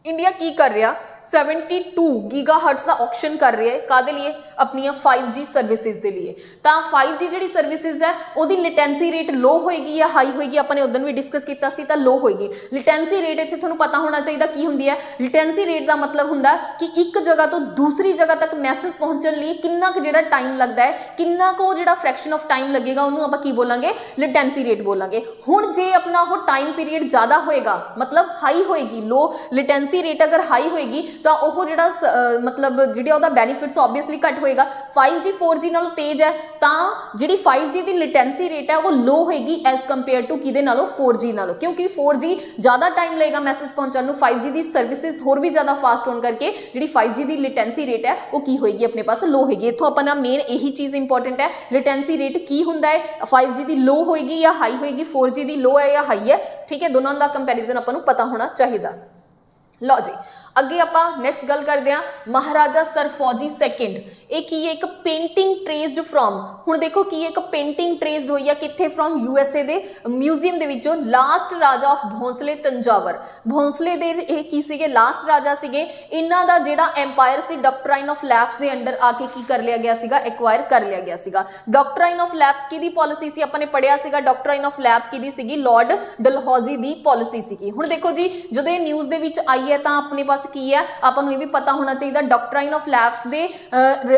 इंडिया की कर रहा 72 गीगाहर्ट्स का ऑप्शन कर रहा है कादे लिए, अपनी 5G सर्विसेज के लिए। तो 5G जी सर्विसेज है वो लिटेंसी रेट लो होएगी या हाई होएगी, अपने उदन भी डिस्कस किया तो लो होएगी। लिटेंसी रेट इतने थोड़ा पता होना चाहिए की होंगी है। लिटेंसी रेट का मतलब होंगे कि एक जगह तो दूसरी जगह तक मैसेज पहुँचने लिए कितना जो टाइम लगता है, कितना को जो फ्रैक्शन ऑफ टाइम लगेगा, उन्होंने आप की बोलेंगे लिटेंसी रेट बोलेंगे। हुण जे अपना वो टाइम पीरियड ज़्यादा होएगा मतलब हाई होएगी, लो लिटेंसी रेट अगर हाई होएगी तो वह जो मतलब जो बैनीफिट्स ऑब्वियसली घट होएगा। 5G 4G नालों तेज है तो जी 5G की लिटेंसी रेट है वो लो होएगी एज कंपेयर टू कि 4G नालों, क्योंकि 4G ज़्यादा टाइम लगेगा मैसेज पहुँचाने, 5G की सर्विसेज होर भी ज़्यादा फास्ट होने करके जी 5G की लिटेंसी रेट है वो की होएगी अपने पास लो होएगी। इतों अपना मेन यही चीज़ इंपॉर्टेंट है, लिटेंसी रेट की होंदा है 5G की लो होएगी या हाई होएगी, 4G की लो है या हाई है। ठीक है, दोनों का कंपैरिजन अपन को पता होना चाहिए। लो जी अगे आपां नेक्स्ट गल करते हैं महाराजा सर फौजी सैकेंड। एक की एक पेंटिंग ट्रेस्ड फ्रॉम, हुण देखो की एक पेंटिंग ट्रेस्ड हुई है कित्थे फ्रॉम USA दे म्यूजियम दे विचों, लास्ट राजा ऑफ भोंसले तंजावर। भोंसले दे ये की सीगे लास्ट राजा सीगे, इन्हां दा जिहड़ा एम्पायर सी डॉक्ट्राइन ऑफ लैप्स दे अंडर आके की कर लिया गया सीगा, एक्वायर कर लिया गया सीगा। डॉक्ट्राइन ऑफ लैप्स की दी पॉलिसी सी अपने पढ़िया सीगा, डॉक्ट्राइन ऑफ लैप की दी सीगी लॉर्ड डलहौजी दी पॉलिसी सीगी। हुण देखो जी जदों न्यूज़ दे विच आई है तां अपने पास की है आपको ये भी पता होना चाहिए डॉक्ट्राइन ऑफ लैप्स दे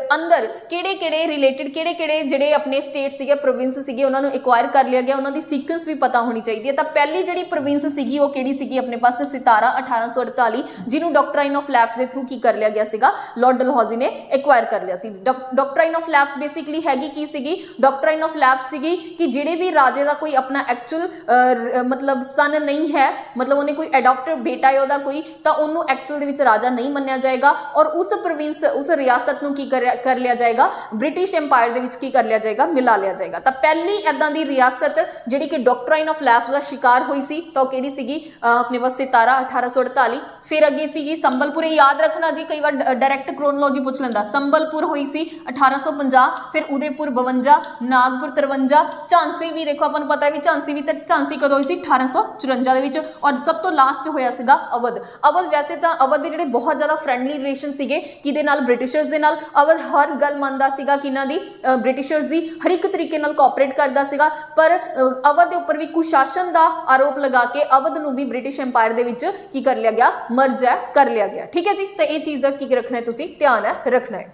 अंदर किहड़े रिलेटेड किहड़े जिहड़े अपने स्टेट सीगे प्रोविंस सीगे उन्होंने एक्वायर कर लिया गया, उन्होंने सीक्वेंस भी पता होनी चाहिए। तो पहली जिहड़ी प्रोविंस सीगी वो किहड़ी सीगी अपने पास सितारा 1848, जिन्होंने डॉक्ट्राइन ऑफ लैप्स के थ्रू की कर लिया गया सीगा, लॉर्ड डलहौजी ने एक्वायर कर लिया सी। डॉक्ट्राइन ऑफ लैप्स बेसिकली हैगी की सीगी, डॉक्ट्राइन ऑफ लैप्स सीगी कि जिहड़े भी राजे का कोई अपना एक्चुअल मतलब सन नहीं है, मतलब उन्हें कोई एडॉप्टेड बेटा है वह कोई, तो उन्होंने एक्चुअल दे विच राजा नहीं मन्निया जाएगा और उस प्रोविंस उस रियासत नूं की कर लिया जाएगा, ब्रिटिश एम्पायर दे विच की कर लिया जाएगा, मिला लिया जाएगा। तो पहली इदां दी रियासत जिहड़ी कि डॉक्ट्राइन ऑफ लैप्स का शिकार हुई सी तो किहड़ी सीगी अपने पास सितारा 1848। फिर अगे सीगी संबलपुर, याद रखना जी कई बार डायरैक्ट क्रोनोलॉजी पूछ लैंदा। संबलपुर हुई सी 1850, फिर उदयपुर 52, नागपुर 53, झांसी भी देखो अपन पता है भी झांसी भी, तो झांसी कदों हुई सी 1854 दे विच, और सब तो लास्ट होया सीगा अवध। अवध वैसे तो अवध दे जिहड़े बहुत ज़्यादा फ्रेंडली रिलेशन सीगे किहदे नाल, ब्रिटिशर्स दे नाल। अवध हर गल मनदा सीगा किन्हां दी, ब्रिटिशर्स दी, हर एक तरीके नाल कोऑपरेट करदा सीगा, पर अवध दे उपर भी कुशासन दा आरोप लगा के अवध नूं भी ब्रिटिश एम्पायर दे विच की कर लिया गया, मर्ज है कर लिया गया। ठीक है जी, तो ये चीज़ का की रखना है, तुसीं ध्यान है रखना है।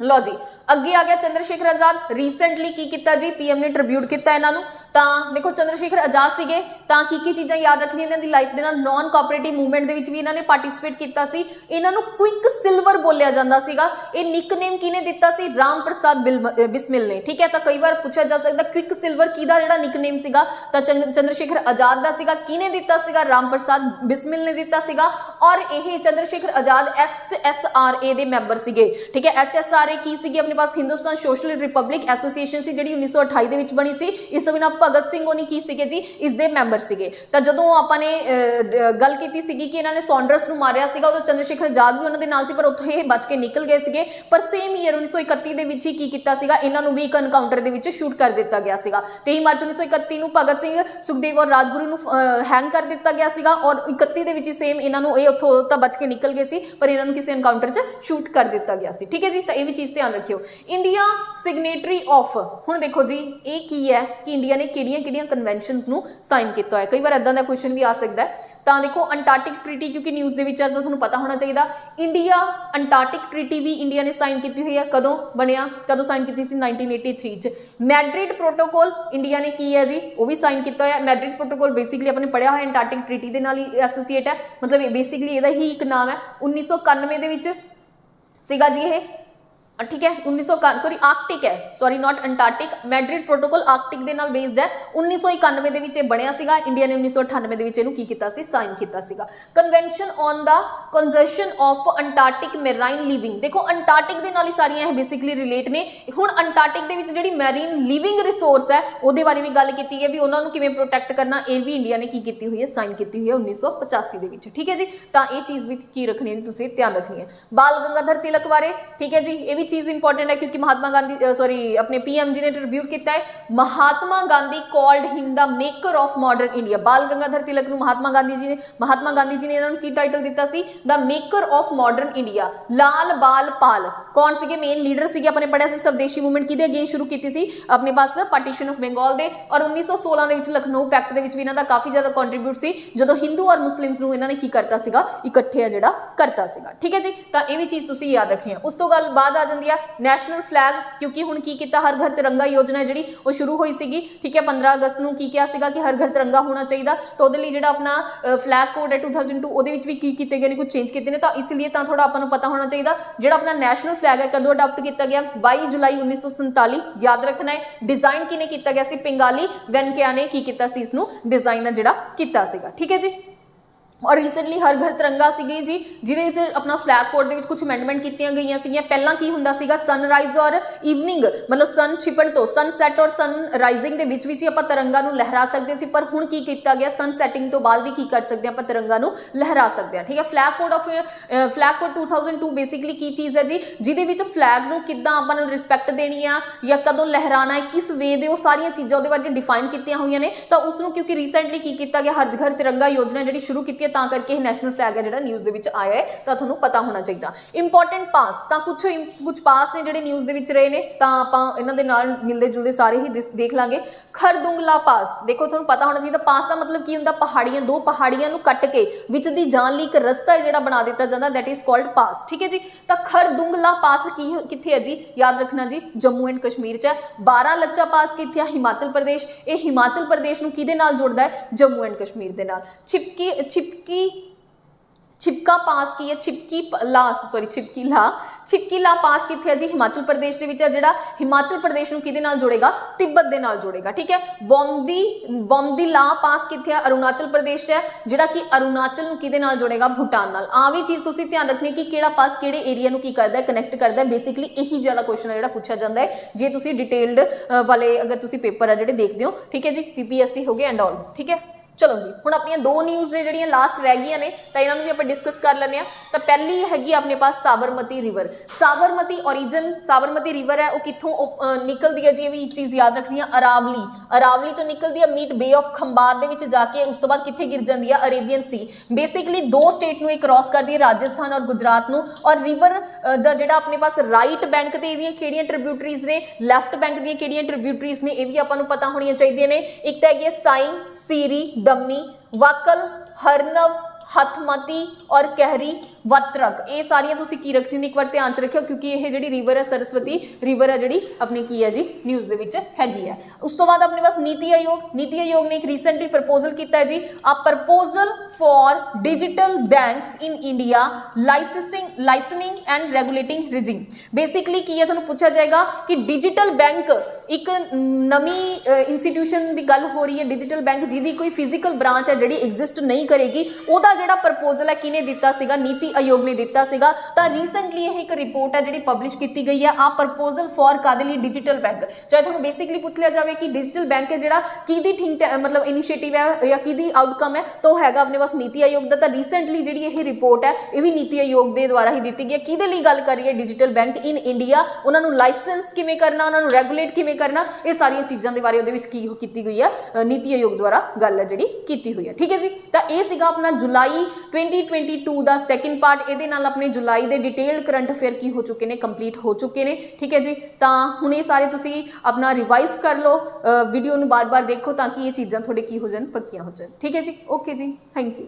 लो जी अगे आ गया चंद्रशेखर आजाद। रिसेंटली की किया जी PM ने ट्रिब्यूट किया इन्हों। तो देखो चंद्रशेखर आजाद सीगे तो की चीज़ां याद रखनी इन्हों की लाइफ के नाल, नॉन कोऑपरेटिव मूवमेंट भी इन्होंने पार्टिसिपेट किया सी। इन्हों क्विक सिल्वर बोलिया जाता सीगा। ये निकनेम किने दिता सी, राम प्रसाद बिस्मिल ने। ठीक है, तो कई बार पूछा जा सकता क्विक सिल्वर किहदा जिहड़ा निकनेम सीगा, तो चंद्रशेखर आजाद का सीगा। किने दिता सीगा, राम प्रसाद बिस्मिल ने दिता सीगा। और यह चंद्रशेखर आजाद HSRA दे मैंबर सीगे। ठीक है, HSRA की सीगी अपने पास हिंदुस्तान सोशल रिपब्लिक एसोसीएशन सी, जिहड़ी 1928 दे विच बनी सी। इस तो बिना भगत सिंह होनी की सीगे जी इसके मैंबर सीगे। तो जदों आपने गल की सीगी कि इन्होंने सॉन्डर्स नूं मारिया सीगा, उदों चंद्रशेखर आजाद भी उन्होंने नाल सी, पर उत्थों ये बच के निकल गए सीगे। पर सेम ईयर 1931 दे विच ही की कीता सीगा, इन्हों भी एक एनकाउंटर दे विच शूट कर दिता गया सीगा। 23 मार्च 1931 नूं भगत सिंह, सुखदेव और राजगुरू नूं हैंग कर दिता गया सीगा, और 31 दे विच सेम इन्हों ये उत्थों तो बच के निकल गए सी, पर इन्हों किसी एनकाउंटर च शूट कर दिता गया सी। ठीक है जी, तो ये भी चीज़ ध्यान रखियो। इंडिया सिग्नेटरी ऑफ, हुण देखो जी ये की है कि इंडिया ने किहड़ियां-किहड़ियां कन्वेंशनस नूं साइन किया है। कई बार इदां दा क्वेश्चन भी आ सकता है। ਤਾਂ ਦੇਖੋ ਅੰਟਾਰਕਟਿਕ ਟ੍ਰੀਟੀ क्योंकि न्यूज़ ਦੇ ਵਿੱਚ ਤਾਂ ਤੁਹਾਨੂੰ ਪਤਾ ਹੋਣਾ ਚਾਹੀਦਾ ਇੰਡੀਆ ਅੰਟਾਰਕਟਿਕ ਟ੍ਰੀਟੀ ਵੀ ਇੰਡੀਆ ਨੇ ਸਾਈਨ ਕੀਤੀ ਹੋਈ ਹੈ ਕਦੋਂ ਬਣਿਆ ਕਦੋਂ ਸਾਈਨ ਕੀਤੀ ਸੀ 1983 ਚ ਮੈਡਰਿਡ ਪ੍ਰੋਟੋਕੋਲ ਇੰਡੀਆ ਨੇ ਕੀ ਹੈ ਜੀ ਉਹ ਵੀ ਸਾਈਨ ਕੀਤਾ ਹੋਇਆ ਮੈਡਰਿਡ ਪ੍ਰੋਟੋਕੋਲ ਬੇਸਿਕਲੀ ਆਪਣੇ ਪੜਿਆ ਹੋਇਆ ਅੰਟਾਰਕਟਿਕ ਟ੍ਰੀਟੀ ਦੇ ਨਾਲ ਹੀ ਐਸੋਸੀਏਟ ਹੈ ਮਤਲਬ ਬੇਸਿਕਲੀ ਇਹਦਾ ਹੀ ਇੱਕ ਨਾਮ ਹੈ 1991 ਦੇ ਵਿੱਚ ਸੀਗਾ ਜੀ ਇਹ ठीक है 1991 सॉरी आर्कटिक है sorry not Antarctic Madrid protocol Arctic दे नाल बेस्ड है 1991 ਦੇ ਵਿੱਚ ਇਹ ਬਣਿਆ ਸੀਗਾ ਇੰਡੀਆ ਨੇ 1998 ਦੇ ਵਿੱਚ ਇਹਨੂੰ ਕੀ ਕੀਤਾ ਸੀ ਸਾਈਨ ਕੀਤਾ ਸੀਗਾ convention on the conservation of Antarctic marine living ਦੇਖੋ ਅੰਟਾਰਕਟਿਕ ਦੇ ਨਾਲ ਹੀ ਸਾਰੀਆਂ ਇਹ ਬੇਸਿਕਲੀ ਰਿਲੇਟ ਨੇ ਹੁਣ ਅੰਟਾਰਕਟਿਕ ਦੇ ਵਿੱਚ ਜਿਹੜੀ ਮੈਰੀਨ ਲਿਵਿੰਗ ਰਿਸੋਰਸ ਹੈ ਉਹਦੇ ਬਾਰੇ ਵੀ ਗੱਲ ਕੀਤੀ ਹੈ ਵੀ ਉਹਨਾਂ ਨੂੰ ਕਿਵੇਂ ਪ੍ਰੋਟੈਕਟ ਕਰਨਾ ਇਹ ਵੀ ਇੰਡੀਆ ਨੇ ਕੀ ਕੀਤੀ ਹੋਈ ਹੈ ਸਾਈਨ ਕੀਤੀ ਹੋਈ ਹੈ 1985 ਦੇ ਵਿੱਚ ਠੀਕ ਹੈ ਜੀ ਤਾਂ ਇਹ ਚੀਜ਼ ਵੀ ਕੀ ਰੱਖਣੀ ਹੈ ਤੁਸੀਂ ਧਿਆਨ ਰੱਖਣੀ ਹੈ ਬਾਲ ਗੰਗਾਧਰ ਤਿਲਕ ਬਾਰੇ ਠੀਕ ਹੈ ਜੀ ਇਹ चीज इंपॉर्टेंट है क्योंकि महात्मा गांधी सॉरी अपने पीएम जी ने ट्रिब्यूट किया है Mahatma Gandhi called him the maker of modern India Bal Gangadhar तिलक ਨੂੰ महात्मा गांधी जी ने ਇਹਨਾਂ ਨੂੰ ਕੀ ਟਾਈਟਲ ਦਿੱਤਾ ਸੀ the maker of modern India Lal Bal Pal कौन ਸੀਗੇ ਮੇਨ ਲੀਡਰ ਸੀਗੇ ਆਪਣੇ ਪੜਿਆ ਸੀ स्वदेशी मूवमेंट ਕਿਹਦੇ ਅਗੇਂਸਟ ਸ਼ੁਰੂ ਕੀਤੀ ਸੀ ਆਪਣੇ ਪਾਸ ਪਾਰਟੀਸ਼ਨ ਆਫ ਬੰਗਾਲ ਦੇ ਔਰ 1916 ਦੇ ਵਿੱਚ ਲਖਨਊ ਪੈਕਟ ਦੇ ਵਿੱਚ ਵੀ ਇਹਨਾਂ ਦਾ ਕਾਫੀ ਜ਼ਿਆਦਾ ਕੰਟਰੀਬਿਊਟ ਸੀ ਜਦੋਂ ਹਿੰਦੂ ਔਰ ਮੁਸਲਿਮਸ ਨੂੰ ਇਹਨਾਂ ਨੇ ਕੀ ਕਰਤਾ ਸੀਗਾ ਇਕੱਠੇ ਆ ਜਿਹੜਾ ਕਰਤਾ ਸੀਗਾ ਠੀਕ ਹੈ ਜੀ ਤਾਂ ਇਹ ਵੀ ਚੀਜ਼ ਤੁਸੀਂ ਯਾਦ ਰੱਖਣੀ ਹੈ ਉਸ ਤੋਂ ਗੱਲ ਬਾਅਦ ਆ ਜਾਂਦੀ ਹੈ ਨੈਸ਼ਨਲ ਫਲੈਗ ਕਿਉਂਕਿ ਹੁਣ ਕੀ ਕੀਤਾ ਹਰ ਘਰ ਤਿਰੰਗਾ ਯੋਜਨਾ ਜਿਹੜੀ ਉਹ ਸ਼ੁਰੂ ਹੋਈ ਸੀਗੀ ਠੀਕ ਹੈ 15 ਅਗਸਤ ਨੂੰ ਕੀ ਕਿਹਾ ਸੀਗਾ ਕਿ ਹਰ ਘਰ ਤਿਰੰਗਾ ਹੋਣਾ ਚਾਹੀਦਾ ਤਾਂ ਉਹਦੇ ਲਈ ਜਿਹੜਾ ਆਪਣਾ ਫਲੈਗ ਕੋਡ ਹੈ 2002 ਉਹਦੇ ਵਿੱਚ ਵੀ ਕੀ ਕੀਤੇ ਗਏ ਨੇ ਕੁਝ ਚੇਂਜ ਕੀਤੇ ਨੇ ਤਾਂ ਇਸ ਲਈ ਤਾਂ ਥੋੜਾ ਆਪਾਂ ਨੂੰ ਪਤਾ ਹੋਣਾ ਚਾਹੀਦਾ ਜਿਹੜਾ ਆਪਣਾ ਨੈਸ਼ਨਲ ਫਲੈਗ ਹੈ ਕਦੋਂ ਅਡਾਪਟ ਕੀਤਾ ਗਿਆ 22 ਜੁਲਾਈ 1947 ਯਾਦ ਰੱਖਣਾ ਹੈ ਡਿਜ਼ਾਈਨ ਕਿਨੇ ਕੀਤਾ ਗਿਆ ਸੀ ਪਿੰਗਾਲੀ ਵੈਨਕਿਆ ਨੇ ਕੀ ਕੀਤਾ ਸੀ ਇਸ ਨੂੰ ਡਿਜ਼ਾਈਨ ਜਿਹੜਾ ਕੀਤਾ ਸੀਗਾ ਠੀਕ ਹੈ ਜੀ और रिसेंटली हर घर तिरंगा सीगी जी जिहदे अपना फ्लैग कोड दे विच कुछ अमेंडमेंट कीतियां गईयां सीगियां पहलां की हुंदा सीगा सनराइज और इवनिंग मतलब सन छिपण तो सनसैट और सन राइजिंग दे विच भी सी आपां तिरंगा नूं लहरा सकदे सी पर हुण की कीता गया सन सैटिंग तो बाद भी की कर सकदे आपां तिरंगा नूं लहरा सकदे हां ठीक है फ्लैग कोड 2002 बेसिकली की चीज़ है जी जिहदे विच फ्लैग नूं किद्दां आपां नूं रिस्पैक्ट देनी आ या कदों लहराना है किस वे दे वो सारियां चीज़ां उहदे बारे डिफाइन कीतियां होईयां ने तां उस नूं क्योंकि रिसेंटली की कीता गया हर घर तिरंगा योजना जिहड़ी शुरू कीती ਤਾਂ ਕਰਕੇ ਨੈਸ਼ਨਲ ਫਲੈਗ ਹੈ ਜਿਹੜਾ ਨਿਊਜ਼ ਦੇ ਵਿੱਚ ਆਇਆ ਹੈ ਤਾਂ ਤੁਹਾਨੂੰ ਪਤਾ ਹੋਣਾ ਚਾਹੀਦਾ ਇੰਪੋਰਟੈਂਟ ਪਾਸ ਤਾਂ ਕੁਝ ਪਾਸ ਨੇ ਜਿਹੜੇ ਨਿਊਜ਼ ਦੇ ਵਿੱਚ ਰਹੇ ਨੇ ਤਾਂ ਆਪਾਂ ਇਹਨਾਂ ਦੇ ਨਾਲ ਮਿਲਦੇ ਜੁਲਦੇ ਸਾਰੇ ਹੀ ਦੇਖ ਲਾਂਗੇ ਖਰਦੁੰਗਲਾ ਪਾਸ ਦੇਖੋ ਤੁਹਾਨੂੰ ਪਤਾ ਹੋਣਾ ਚਾਹੀਦਾ ਪਾਸ ਦਾ ਮਤਲਬ ਕੀ ਹੁੰਦਾ ਪਹਾੜੀਆਂ ਦੋ ਪਹਾੜੀਆਂ ਨੂੰ ਕੱਟ ਕੇ ਵਿੱਚ ਦੀ ਜਾਣ ਲਈ ਇੱਕ ਰਸਤਾ ਜਿਹੜਾ ਬਣਾ ਦਿੱਤਾ ਜਾਂਦਾ ਦੈਟ ਇਜ਼ ਕਾਲਡ ਪਾਸ ਠੀਕ ਹੈ ਜੀ ਤਾਂ ਖਰਦੁੰਗਲਾ ਪਾਸ ਕਿੱਥੇ ਹੈ ਜੀ ਯਾਦ ਰੱਖਣਾ ਜੀ ਜੰਮੂ ਐਂਡ ਕਸ਼ਮੀਰ 'ਚ ਹੈ 12 ਲੱਚਾ ਪਾਸ ਕਿੱਥੇ ਹੈ ਹਿਮਾਚਲ ਪ੍ਰਦੇਸ਼ ਇਹ ਹਿਮਾਚਲ ਪ੍ਰਦੇਸ਼ ਨੂੰ ਕਿਹਦੇ ਨਾਲ ਜੋੜਦਾ ਹੈ ਜੰਮੂ ਐਂਡ ਕਸ਼ਮੀਰ ਦੇ ਨਾਲ छिपका पास की है छिपकी ला पास किथे है जी हिमाचल प्रदेश ਦੇ ਵਿੱਚ ਹੈ ਜਿਹੜਾ ਹਿਮਾਚਲ ਪ੍ਰਦੇਸ਼ ਨੂੰ ਕਿਹਦੇ ਨਾਲ ਜੋੜੇਗਾ ਤਿੱਬਤ ਦੇ ਨਾਲ ਜੋੜੇਗਾ ਠੀਕ ਹੈ ਬੌਂਦੀ ਲਾ ਪਾਸ ਕਿਥੇ ਹੈ ਅਰੁਣਾਚਲ ਪ੍ਰਦੇਸ਼ ਹੈ ਜਿਹੜਾ ਕਿ ਅਰੁਣਾਚਲ ਨੂੰ ਕਿਹਦੇ ਨਾਲ ਜੋੜੇਗਾ ਭੂਟਾਨ ਨਾਲ ਆ ਵੀ ਚੀਜ਼ ਤੁਸੀਂ ਧਿਆਨ ਰੱਖਣੀ ਕਿ ਕਿਹੜਾ ਪਾਸ ਕਿਹੜੇ ਏਰੀਆ ਨੂੰ ਕੀ ਕਰਦਾ ਹੈ ਕਨੈਕਟ ਕਰਦਾ ਹੈ ਬੇਸਿਕਲੀ ਇਹੀ ਜ਼ਿਆਦਾ ਕੁਐਸਚਨ ਹੈ ਜਿਹੜਾ ਪੁੱਛਿਆ ਜਾਂਦਾ ਹੈ ਜੇ ਤੁਸੀਂ ਡਿਟੇਲਡ ਵਾਲੇ ਅਗਰ ਤੁਸੀਂ ਪੇਪਰ ਆ ਜਿਹੜੇ ਦੇਖਦੇ ਹੋ ਠੀਕ ਹੈ ਜੀ ਪੀਪੀਐਸਸੀ ਹੋ ਗਏ ਐਂਡ ਆਲ ਠੀਕ ਹੈ चलो जी हुण अपनियां दो न्यूज़ ने जिहड़ियां लास्ट रह गईयां ने तां इन्हां नूं भी आपां डिस्कस कर लैंदे आ तां पहली हैगी अपने पास Sabarmati river Sabarmati origin Sabarmati river है वो कित्थों निकलदी है जी ये भी चीज़ याद रखनी है अरावली चों निकलदी है मीट बे ऑफ खंबात दे विच जाके उस तो बाद कित्थे गिर जांदी है अरेबियन सी बेसिकली दो स्टेट नूं क्रॉस करदी है राजस्थान और गुजरात नूं और रिवर दा जिहड़ा अपने पास राइट बैंक ते इहदियां किहड़ियां ट्रिब्यूटरीज ने लैफ्ट बैंक दीयां किहड़ियां ट्रिब्यूटरीज ने ये भी आपां नूं पता होणीआं चाहीदियां ने एक तां हैगी साइन सीरी दमनी वाकल हरनव हथमती और कहरी वत्रक ये सारियां तुसीं की रखनी ने एक बार ध्यान च रखियो क्योंकि ये जिहड़ी रिवर है सरस्वती रिवर है जिहड़ी अपनी की है जी न्यूज़ दे विच हैगी है उस तो बाद अपने पास नीति आयोग ने एक रिसेंटली प्रपोजल किया है जी a proposal for digital banks in India licensing and regulating regime basically की है तुहानूं पूछा जाएगा कि डिजिटल बैंक एक नवी इंस्टीट्यूशन की गल हो रही है डिजिटल बैंक जिहदी कोई फिजिकल ब्रांच है जिहड़ी एग्जिस्ट नहीं करेगी ਉਹਦਾ ਜਿਹੜਾ ਪ੍ਰਪੋਜ਼ਲ ਹੈ ਕਿਨੇ ਦਿੱਤਾ ਸੀਗਾ ਨੀਤੀ ਆਯੋਗ ਨੇ ਦਿੱਤਾ ਸੀਗਾ ਤਾਂ ਰੀਸੈਂਟਲੀ ਇਹ ਇੱਕ ਰਿਪੋਰਟ ਹੈ ਜਿਹੜੀ ਪਬਲਿਸ਼ ਕੀਤੀ ਗਈ ਹੈ ਆ ਪ੍ਰਪੋਜ਼ਲ ਫॉर ਕਾਦੇ ਲਈ ਡਿਜੀਟਲ ਬੈਂਕ ਚਾਹੇ ਤੁਹਾਨੂੰ ਬੇਸਿਕਲੀ ਪੁੱਛ ਲਿਆ ਜਾਵੇ ਕਿ ਡਿਜੀਟਲ ਬੈਂਕ ਹੈ ਜਿਹੜਾ ਕਿਹਦੀ ਥਿੰਕ ਮਤਲਬ ਇਨੀਸ਼ੀਏਟਿਵ ਹੈ ਜਾਂ ਕਿਹਦੀ ਆਊਟਕਮ ਹੈ ਤਾਂ ਉਹ ਹੈਗਾ ਆਪਣੇ ਪਾਸ ਨੀਤੀ ਆਯੋਗ ਦਾ ਤਾਂ ਰੀਸੈਂਟਲੀ ਜਿਹੜੀ ਇਹ ਰਿਪੋਰਟ ਹੈ ਇਹ ਵੀ ਨੀਤੀ ਆਯੋਗ ਦੇ ਦੁਆਰਾ ਹੀ ਦਿੱਤੀ ਗਈ ਹੈ ਕਿਹਦੇ ਲਈ ਗੱਲ ਕਰ ਰਹੀ ਹੈ ਡਿਜੀਟਲ ਬੈਂਕ ਇਨ ਇੰਡੀਆ ਉਹਨਾਂ ਨੂੰ ਲਾਇਸੈਂਸ ਕਿਵੇਂ ਕਰਨਾ ਉਹਨਾਂ ਨੂੰ ਰੈਗੂਲੇਟ ਕਿਵੇਂ ਕਰਨਾ ਇਹ ਸਾਰੀਆਂ ਚੀਜ਼ਾਂ ਦੇ ਬਾਰੇ ਉਹਦੇ ਵਿੱਚ ਕੀ ਕੀਤੀ ਗਈ ਹੈ ਨੀਤੀ ਆਯੋਗ ਦੁਆਰਾ ਗੱਲ ਹੈ ਜਿਹੜੀ ਕੀਤੀ ਹੋਈ ਹੈ ਠੀਕ ਹੈ ਜੀ ਤਾਂ ਇਹ ਸੀਗਾ ਆਪਣਾ जुलाई 2022 ਦਾ ਸੈਕਿੰਡ ਪਾਰਟ ਇਹਦੇ ਨਾਲ ਆਪਣੇ ਜੁਲਾਈ ਦੇ ਡਿਟੇਲਡ ਕਰੰਟ ਅਫੇਅਰ ਕੀ ਹੋ ਚੁੱਕੇ ਨੇ ਕੰਪਲੀਟ ਹੋ ਚੁੱਕੇ ਨੇ ਠੀਕ ਹੈ ਜੀ ਤਾਂ ਹੁਣ ਇਹ ਸਾਰੇ ਤੁਸੀਂ ਆਪਣਾ ਰਿਵਾਈਜ਼ ਕਰ ਲਓ ਵੀਡੀਓ ਨੂੰ ਬਾਰ-ਬਾਰ ਦੇਖੋ ਤਾਂ ਕਿ ਇਹ ਚੀਜ਼ਾਂ ਤੁਹਾਡੇ ਕੀ ਹੋ ਜਾਣ ਪੱਕੀਆਂ ਹੋ ਜਾਣ ਠੀਕ ਹੈ ਜੀ ਓਕੇ ਜੀ ਥੈਂਕ ਯੂ